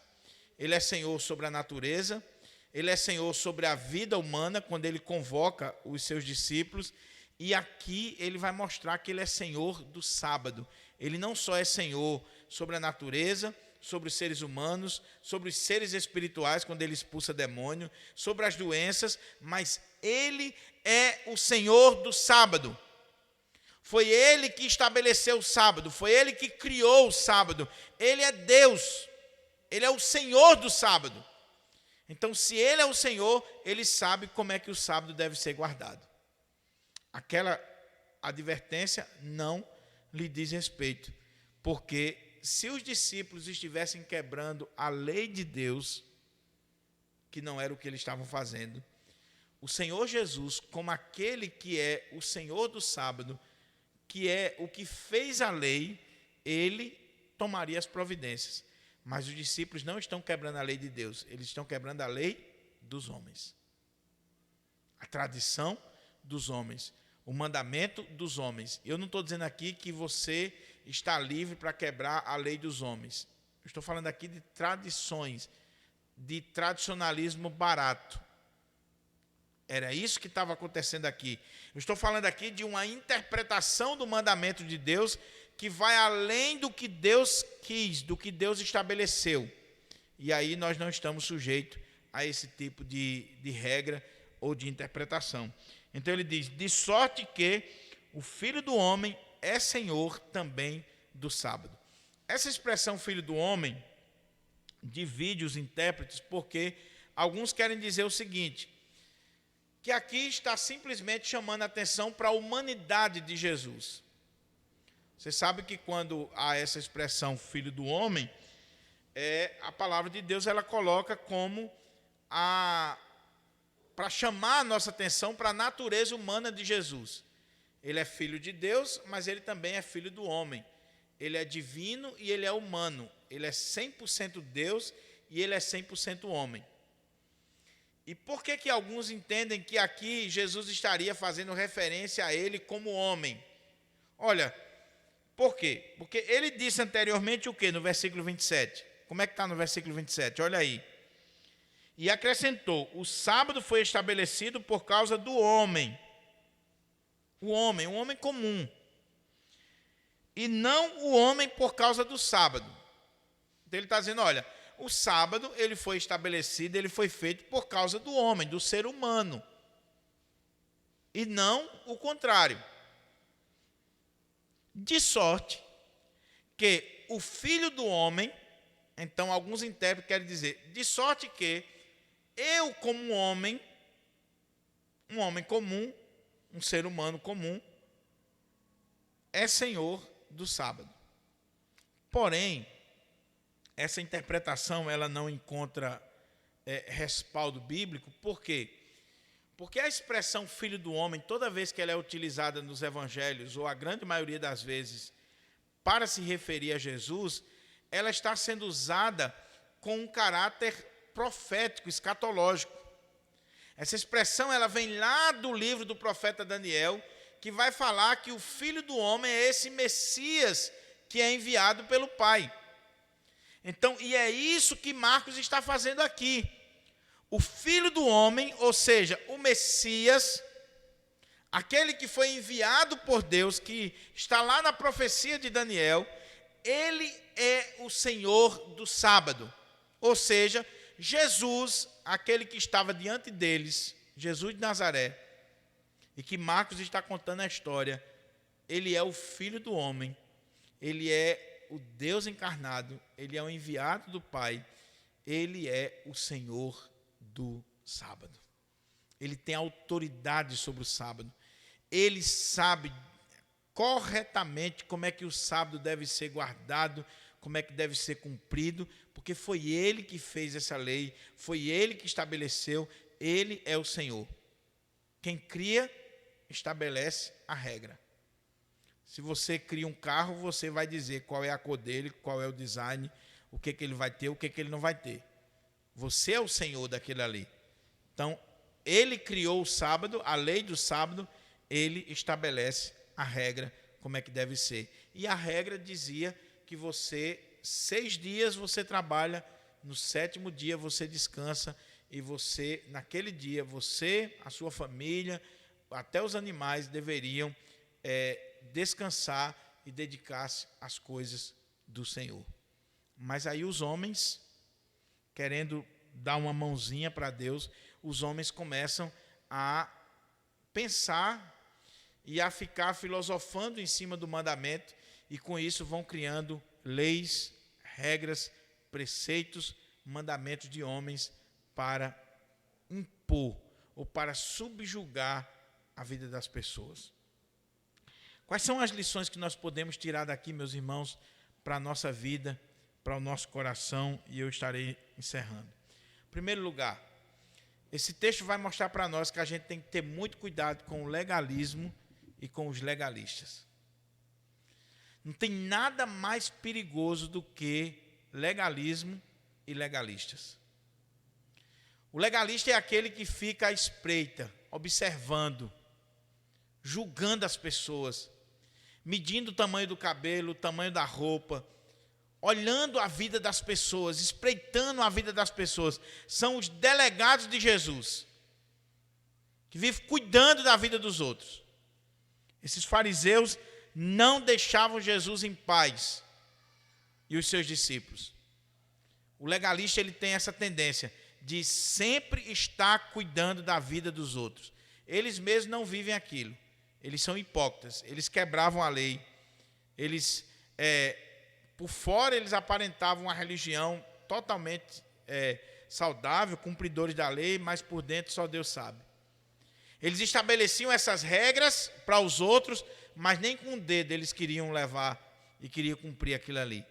Ele é Senhor sobre a natureza, Ele é Senhor sobre a vida humana, quando Ele convoca os seus discípulos, e aqui Ele vai mostrar que Ele é Senhor do sábado. Ele não só é Senhor sobre a natureza, sobre os seres humanos, sobre os seres espirituais, quando Ele expulsa demônio, sobre as doenças, mas Ele é o Senhor do sábado. Foi Ele que estabeleceu o sábado, foi Ele que criou o sábado. Ele é Deus, Ele é o Senhor do sábado. Então, se Ele é o Senhor, Ele sabe como é que o sábado deve ser guardado. Aquela advertência não lhe diz respeito, porque se os discípulos estivessem quebrando a lei de Deus, que não era o que eles estavam fazendo, o Senhor Jesus, como aquele que é o Senhor do sábado, que é o que fez a lei, ele tomaria as providências. Mas os discípulos não estão quebrando a lei de Deus, eles estão quebrando a lei dos homens. A tradição dos homens, o mandamento dos homens. Eu não estou dizendo aqui que você está livre para quebrar a lei dos homens. Eu estou falando aqui de tradições, de tradicionalismo barato. Era isso que estava acontecendo aqui. Eu estou falando aqui de uma interpretação do mandamento de Deus que vai além do que Deus quis, do que Deus estabeleceu. E aí nós não estamos sujeitos a esse tipo de regra ou de interpretação. Então ele diz, de sorte que o Filho do Homem é Senhor também do sábado. Essa expressão Filho do Homem divide os intérpretes, porque alguns querem dizer o seguinte, que aqui está simplesmente chamando a atenção para a humanidade de Jesus. Você sabe que quando há essa expressão Filho do Homem, a palavra de Deus ela coloca como para chamar a nossa atenção para a natureza humana de Jesus. Ele é filho de Deus, mas ele também é filho do homem. Ele é divino e ele é humano. Ele é 100% Deus e ele é 100% homem. E por que alguns entendem que aqui Jesus estaria fazendo referência a ele como homem? Olha, por quê? Porque ele disse anteriormente o quê no versículo 27? Como é que está no versículo 27? Olha aí. E acrescentou, o sábado foi estabelecido por causa do homem. O homem, um homem comum. E não o homem por causa do sábado. Então ele está dizendo, olha, o sábado ele foi estabelecido, ele foi feito por causa do homem, do ser humano. E não o contrário. De sorte que o filho do homem, então alguns intérpretes querem dizer, de sorte que eu como um homem comum, um ser humano comum, é senhor do sábado. Porém, essa interpretação ela não encontra respaldo bíblico. Por quê? Porque a expressão filho do homem, toda vez que ela é utilizada nos evangelhos, ou a grande maioria das vezes, para se referir a Jesus, ela está sendo usada com um caráter profético, escatológico. Essa expressão ela vem lá do livro do profeta Daniel, que vai falar que o filho do homem é esse Messias que é enviado pelo Pai. Então, e é isso que Marcos está fazendo aqui. O filho do homem, ou seja, o Messias, aquele que foi enviado por Deus, que está lá na profecia de Daniel, ele é o Senhor do sábado. Ou seja, Jesus, aquele que estava diante deles, Jesus de Nazaré, e que Marcos está contando a história, ele é o filho do homem, ele é o Deus encarnado, ele é o enviado do Pai, ele é o Senhor do sábado. Ele tem autoridade sobre o sábado. Ele sabe corretamente como é que o sábado deve ser guardado, como é que deve ser cumprido, porque foi ele que fez essa lei, foi ele que estabeleceu, ele é o Senhor. Quem cria, estabelece a regra. Se você cria um carro, você vai dizer qual é a cor dele, qual é o design, o que ele vai ter, o que ele não vai ter. Você é o Senhor daquele ali. Então, ele criou o sábado, a lei do sábado, ele estabelece a regra, como é que deve ser. E a regra dizia que 6 dias você trabalha, no 7º dia você descansa, e você, naquele dia, você, a sua família, até os animais deveriam descansar e dedicar-se às coisas do Senhor. Mas aí os homens, querendo dar uma mãozinha para Deus, os homens começam a pensar e a ficar filosofando em cima do mandamento, e com isso vão criando leis, regras, preceitos, mandamentos de homens para impor ou para subjugar a vida das pessoas. Quais são as lições que nós podemos tirar daqui, meus irmãos, para a nossa vida, para o nosso coração, e eu estarei encerrando. Em primeiro lugar, esse texto vai mostrar para nós que a gente tem que ter muito cuidado com o legalismo e com os legalistas. Não tem nada mais perigoso do que legalismo e legalistas. O legalista é aquele que fica à espreita, observando, julgando as pessoas, medindo o tamanho do cabelo, o tamanho da roupa, olhando a vida das pessoas, espreitando a vida das pessoas. São os delegados de Jesus, que vivem cuidando da vida dos outros. Esses fariseus não deixavam Jesus em paz, e os seus discípulos. O legalista ele tem essa tendência de sempre estar cuidando da vida dos outros. Eles mesmos não vivem aquilo. Eles são hipócritas, eles quebravam a lei, eles, por fora, eles aparentavam uma religião totalmente saudável, cumpridores da lei, mas por dentro só Deus sabe. Eles estabeleciam essas regras para os outros, mas nem com o dedo eles queriam levar e queriam cumprir aquilo ali.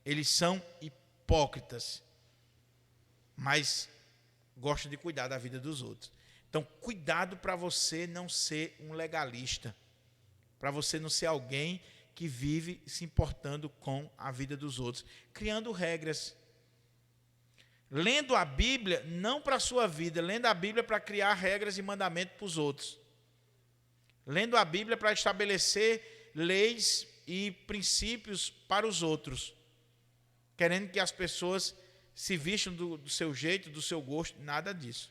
Eles são hipócritas, mas gostam de cuidar da vida dos outros. Então, cuidado para você não ser um legalista, para você não ser alguém que vive se importando com a vida dos outros, criando regras. Lendo a Bíblia, não para a sua vida, lendo a Bíblia para criar regras e mandamentos para os outros. Lendo a Bíblia para estabelecer leis e princípios para os outros. Querendo que as pessoas se vistam do seu jeito, do seu gosto, nada disso.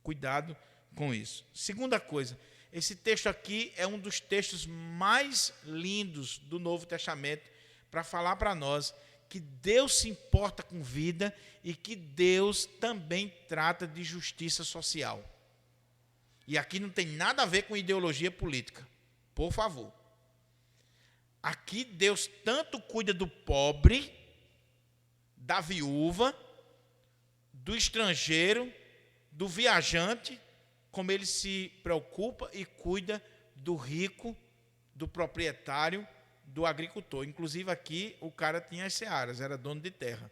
Cuidado com isso. Segunda coisa, esse texto aqui é um dos textos mais lindos do Novo Testamento para falar para nós que Deus se importa com vida e que Deus também trata de justiça social. E aqui não tem nada a ver com ideologia política, por favor. Aqui Deus tanto cuida do pobre, da viúva, do estrangeiro, do viajante, como ele se preocupa e cuida do rico, do proprietário, do agricultor. Inclusive aqui o cara tinha as searas, era dono de terra.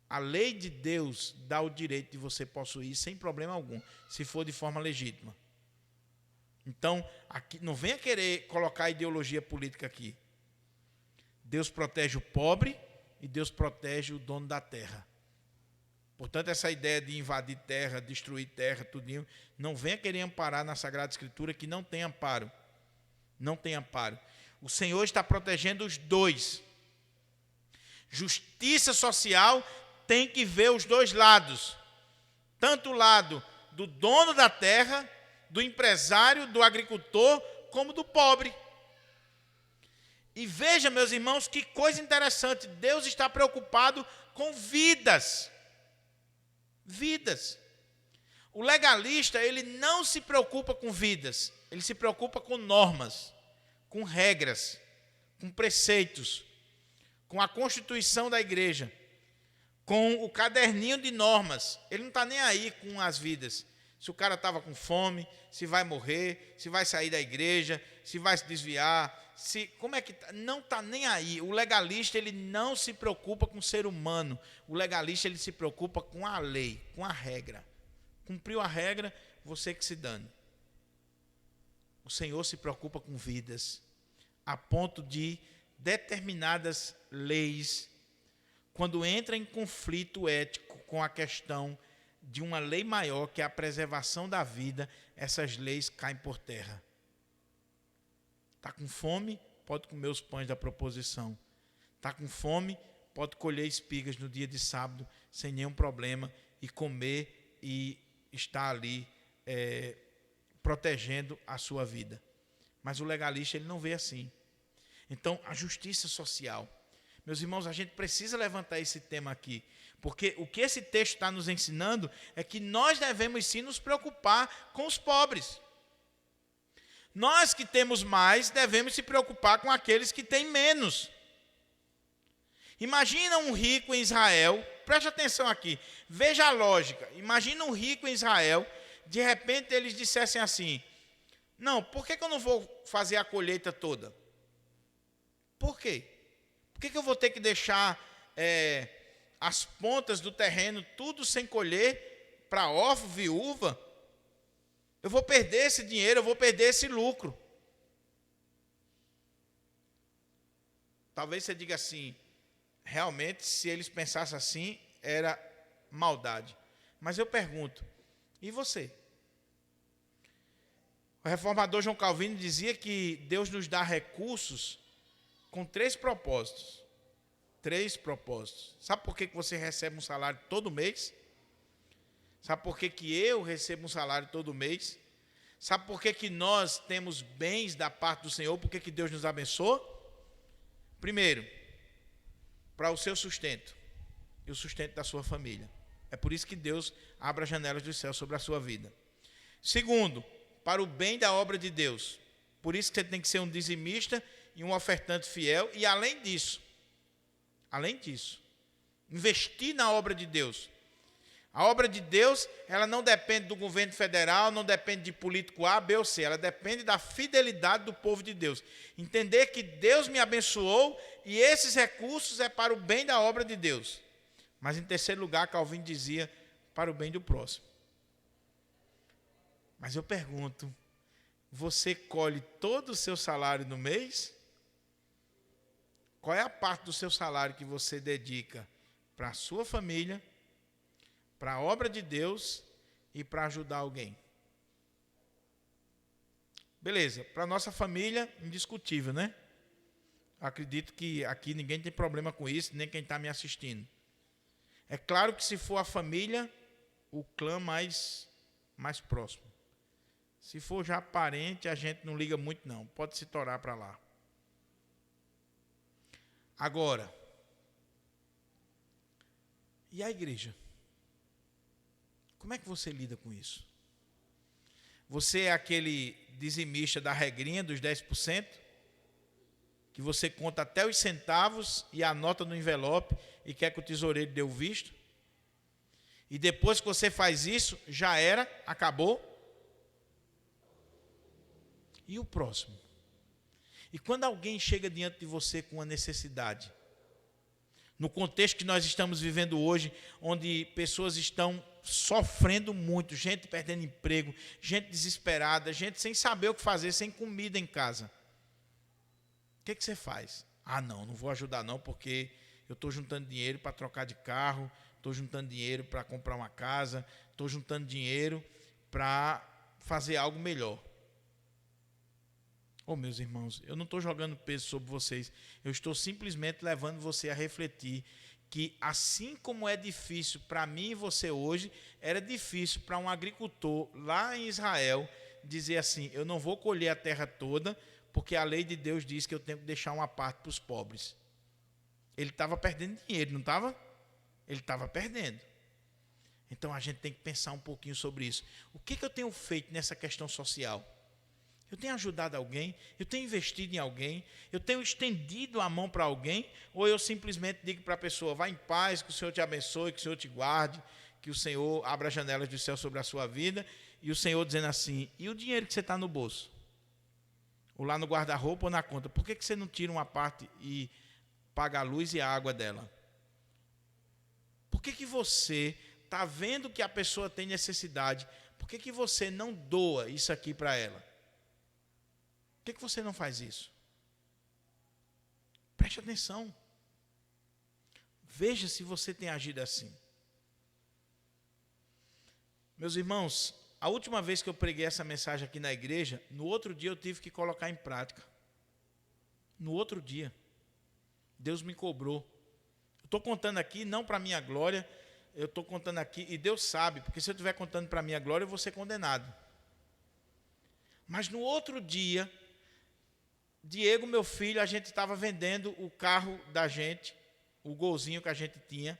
A lei de Deus dá o direito de você possuir sem problema algum, se for de forma legítima. Então, aqui, não venha querer colocar ideologia política aqui. Deus protege o pobre e Deus protege o dono da terra. Portanto, essa ideia de invadir terra, destruir terra, tudinho, não venha querer amparar na Sagrada Escritura, que não tem amparo. Não tem amparo. O Senhor está protegendo os dois. Justiça social tem que ver os dois lados. Tanto o lado do dono da terra, do empresário, do agricultor, como do pobre. E veja, meus irmãos, que coisa interessante. Deus está preocupado com vidas. Vidas. O legalista, ele não se preocupa com vidas. Ele se preocupa com normas, com regras, com preceitos, com a constituição da igreja, com o caderninho de normas. Ele não está nem aí com as vidas. Se o cara estava com fome, se vai morrer, se vai sair da igreja, se vai se desviar, como é que tá? Não está nem aí. O legalista, ele não se preocupa com o ser humano. O legalista, ele se preocupa com a lei, com a regra. Cumpriu a regra, você que se dane. O Senhor se preocupa com vidas, a ponto de determinadas leis, quando entra em conflito ético com a questão de uma lei maior, que é a preservação da vida, essas leis caem por terra. Está com fome? Pode comer os pães da proposição. Está com fome? Pode colher espigas no dia de sábado, sem nenhum problema, e comer e estar ali protegendo a sua vida. Mas o legalista, ele não vê assim. Então, a justiça social. Meus irmãos, a gente precisa levantar esse tema aqui, porque o que esse texto está nos ensinando é que nós devemos sim nos preocupar com os pobres. Nós que temos mais, devemos se preocupar com aqueles que têm menos. Imagina um rico em Israel, preste atenção aqui, veja a lógica. Imagina um rico em Israel, de repente eles dissessem assim: não, por que eu não vou fazer a colheita toda? Por quê? Por que eu vou ter que deixar as pontas do terreno tudo sem colher para órfão, viúva? Eu vou perder esse dinheiro, eu vou perder esse lucro. Talvez você diga assim, realmente, se eles pensassem assim, era maldade. Mas eu pergunto, e você? O reformador João Calvino dizia que Deus nos dá recursos com 3 propósitos. 3 propósitos. Sabe por que você recebe um salário todo mês? Sabe por que eu recebo um salário todo mês? Sabe por que nós temos bens da parte do Senhor? Por que Deus nos abençoa? Primeiro, para o seu sustento e o sustento da sua família. É por isso que Deus abre as janelas do céu sobre a sua vida. Segundo, para o bem da obra de Deus. Por isso que você tem que ser um dizimista e um ofertante fiel. E além disso, investir na obra de Deus. A obra de Deus, ela não depende do governo federal, não depende de político A, B ou C, ela depende da fidelidade do povo de Deus. Entender que Deus me abençoou e esses recursos é para o bem da obra de Deus. Mas em terceiro lugar, Calvino dizia, para o bem do próximo. Mas eu pergunto, você colhe todo o seu salário no mês? Qual é a parte do seu salário que você dedica para a sua família, para a obra de Deus e para ajudar alguém? Beleza, para a nossa família, indiscutível, né? Acredito que aqui ninguém tem problema com isso, nem quem está me assistindo. É claro que se for a família, o clã mais próximo. Se for já parente, a gente não liga muito não, pode se torar para lá. Agora, e a igreja? Como é que você lida com isso? Você é aquele dizimista da regrinha dos 10%, que você conta até os centavos e anota no envelope e quer que o tesoureiro dê o visto? E depois que você faz isso, já era, acabou? E o próximo? E quando alguém chega diante de você com uma necessidade, no contexto que nós estamos vivendo hoje, onde pessoas estão sofrendo muito, gente perdendo emprego, gente desesperada, gente sem saber o que fazer, sem comida em casa, o que você faz? Não vou ajudar não, porque eu estou juntando dinheiro para trocar de carro, estou juntando dinheiro para comprar uma casa, estou juntando dinheiro para fazer algo melhor. Meus irmãos, eu não estou jogando peso sobre vocês, eu estou simplesmente levando você a refletir que assim como é difícil para mim e você hoje, era difícil para um agricultor lá em Israel dizer assim, eu não vou colher a terra toda, porque a lei de Deus diz que eu tenho que deixar uma parte para os pobres. Ele estava perdendo dinheiro, não estava? Ele estava perdendo. Então a gente tem que pensar um pouquinho sobre isso. O que eu tenho feito nessa questão social? Eu tenho ajudado alguém? Eu tenho investido em alguém? Eu tenho estendido a mão para alguém? Ou eu simplesmente digo para a pessoa, vá em paz, que o Senhor te abençoe, que o Senhor te guarde, que o Senhor abra as janelas do céu sobre a sua vida, e o Senhor dizendo assim, e o dinheiro que você está no bolso? Ou lá no guarda-roupa ou na conta? Por que você não tira uma parte e paga a luz e a água dela? Por que você está vendo que a pessoa tem necessidade? Por que você não doa isso aqui para ela? Por que você não faz isso? Preste atenção. Veja se você tem agido assim. Meus irmãos, a última vez que eu preguei essa mensagem aqui na igreja, no outro dia eu tive que colocar em prática. No outro dia. Deus me cobrou. Eu estou contando aqui não para a minha glória, eu estou contando aqui, e Deus sabe, porque se eu estiver contando para a minha glória, eu vou ser condenado. Mas no outro dia, Diego, meu filho, a gente estava vendendo o carro da gente, o golzinho que a gente tinha,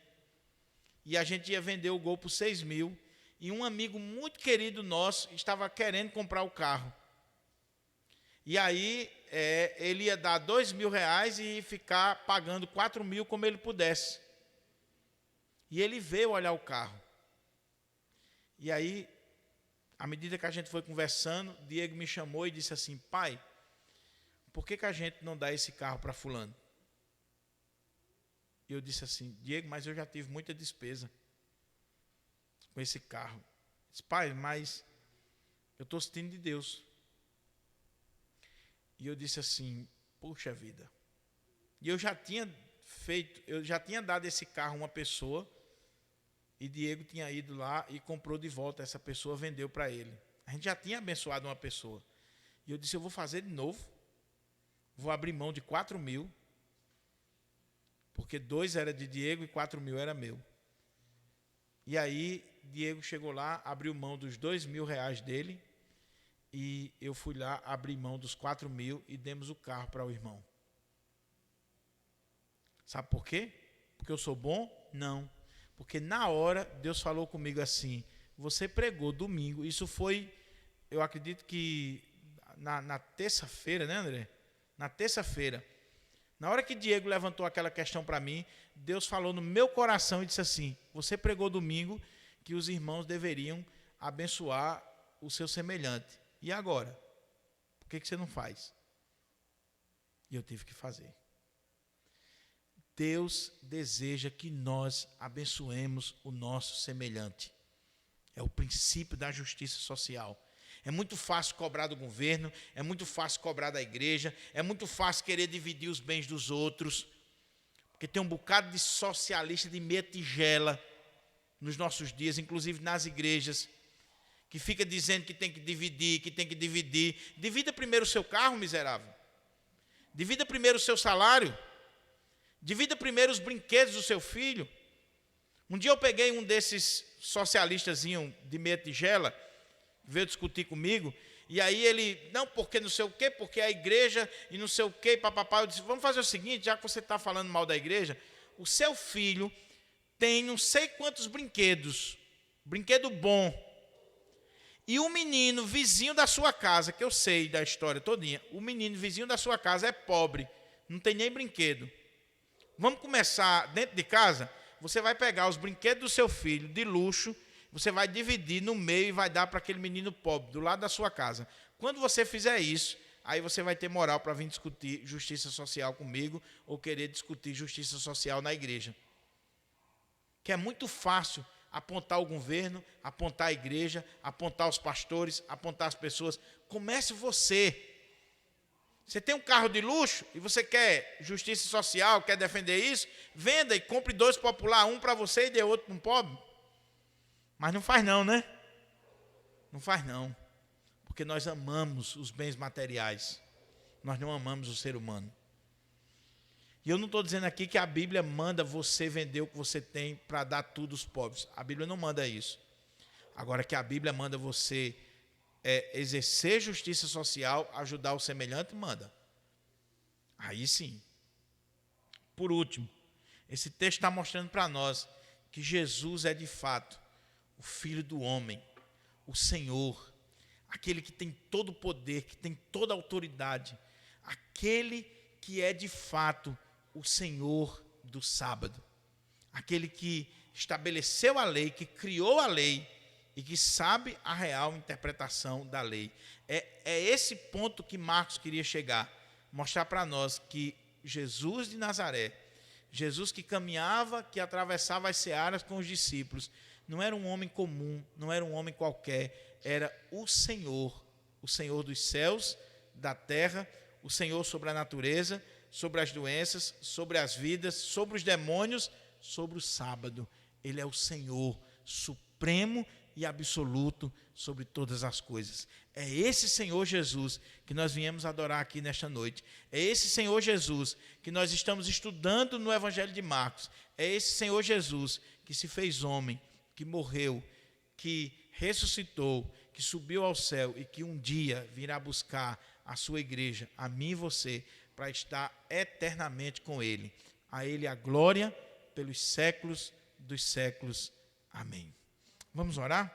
e a gente ia vender o gol por 6 mil, e um amigo muito querido nosso estava querendo comprar o carro. E aí ele ia dar 2 mil reais e ficar pagando 4 mil como ele pudesse. E ele veio olhar o carro. E aí, à medida que a gente foi conversando, Diego me chamou e disse assim, pai, por que a gente não dá esse carro para fulano? E eu disse assim, Diego, mas eu já tive muita despesa com esse carro. Eu disse, pai, mas eu estou sentindo de Deus. E eu disse assim, puxa vida. E eu já tinha dado esse carro a uma pessoa, e Diego tinha ido lá e comprou de volta, essa pessoa vendeu para ele. A gente já tinha abençoado uma pessoa. E eu disse, eu vou fazer de novo. Vou abrir mão de 4 mil, porque 2 era de Diego e 4 mil era meu. E aí, Diego chegou lá, abriu mão dos 2 mil reais dele, e eu fui lá, abri mão dos 4 mil e demos o carro para o irmão. Sabe por quê? Porque eu sou bom? Não. Porque na hora, Deus falou comigo assim, você pregou domingo, isso foi, eu acredito que na terça-feira, né, André? Na terça-feira, na hora que Diego levantou aquela questão para mim, Deus falou no meu coração e disse assim, você pregou domingo que os irmãos deveriam abençoar o seu semelhante. E agora? Por que você não faz? E eu tive que fazer. Deus deseja que nós abençoemos o nosso semelhante. É o princípio da justiça social. É muito fácil cobrar do governo, é muito fácil cobrar da igreja, é muito fácil querer dividir os bens dos outros, porque tem um bocado de socialista de meia tigela nos nossos dias, inclusive nas igrejas, que fica dizendo que tem que dividir, que tem que dividir. Divida primeiro o seu carro, miserável. Divida primeiro o seu salário. Divida primeiro os brinquedos do seu filho. Um dia eu peguei um desses socialistas de meia tigela, veio discutir comigo, e aí ele, não, porque não sei o quê, porque a igreja e não sei o quê, papapá. Eu disse, vamos fazer o seguinte, já que você está falando mal da igreja, o seu filho tem não sei quantos brinquedos, brinquedo bom, e o menino vizinho da sua casa, que eu sei da história todinha, o menino vizinho da sua casa é pobre, não tem nem brinquedo. Vamos começar dentro de casa, você vai pegar os brinquedos do seu filho de luxo, você vai dividir no meio e vai dar para aquele menino pobre, do lado da sua casa. Quando você fizer isso, aí você vai ter moral para vir discutir justiça social comigo ou querer discutir justiça social na igreja. Que é muito fácil apontar o governo, apontar a igreja, apontar os pastores, apontar as pessoas. Comece você. Você tem um carro de luxo e você quer justiça social, quer defender isso, venda e compre 2 popular, um para você e dê outro para um pobre. Mas não faz não, né? Não faz não. Porque nós amamos os bens materiais. Nós não amamos o ser humano. E eu não estou dizendo aqui que a Bíblia manda você vender o que você tem para dar tudo aos pobres. A Bíblia não manda isso. Agora que a Bíblia manda você exercer justiça social, ajudar o semelhante, manda. Aí sim. Por último, esse texto está mostrando para nós que Jesus é de fato o Filho do homem, o Senhor, aquele que tem todo o poder, que tem toda a autoridade, aquele que é de fato o Senhor do sábado, aquele que estabeleceu a lei, que criou a lei e que sabe a real interpretação da lei. É esse ponto que Marcos queria chegar, mostrar para nós que Jesus de Nazaré, Jesus que caminhava, que atravessava as searas com os discípulos, não era um homem comum, não era um homem qualquer, era o Senhor dos céus, da terra, o Senhor sobre a natureza, sobre as doenças, sobre as vidas, sobre os demônios, sobre o sábado. Ele é o Senhor supremo e absoluto sobre todas as coisas. É esse Senhor Jesus que nós viemos adorar aqui nesta noite. É esse Senhor Jesus que nós estamos estudando no Evangelho de Marcos. É esse Senhor Jesus que se fez homem, que morreu, que ressuscitou, que subiu ao céu e que um dia virá buscar a sua igreja, a mim e você, para estar eternamente com Ele. A Ele a glória pelos séculos dos séculos. Amém. Vamos orar?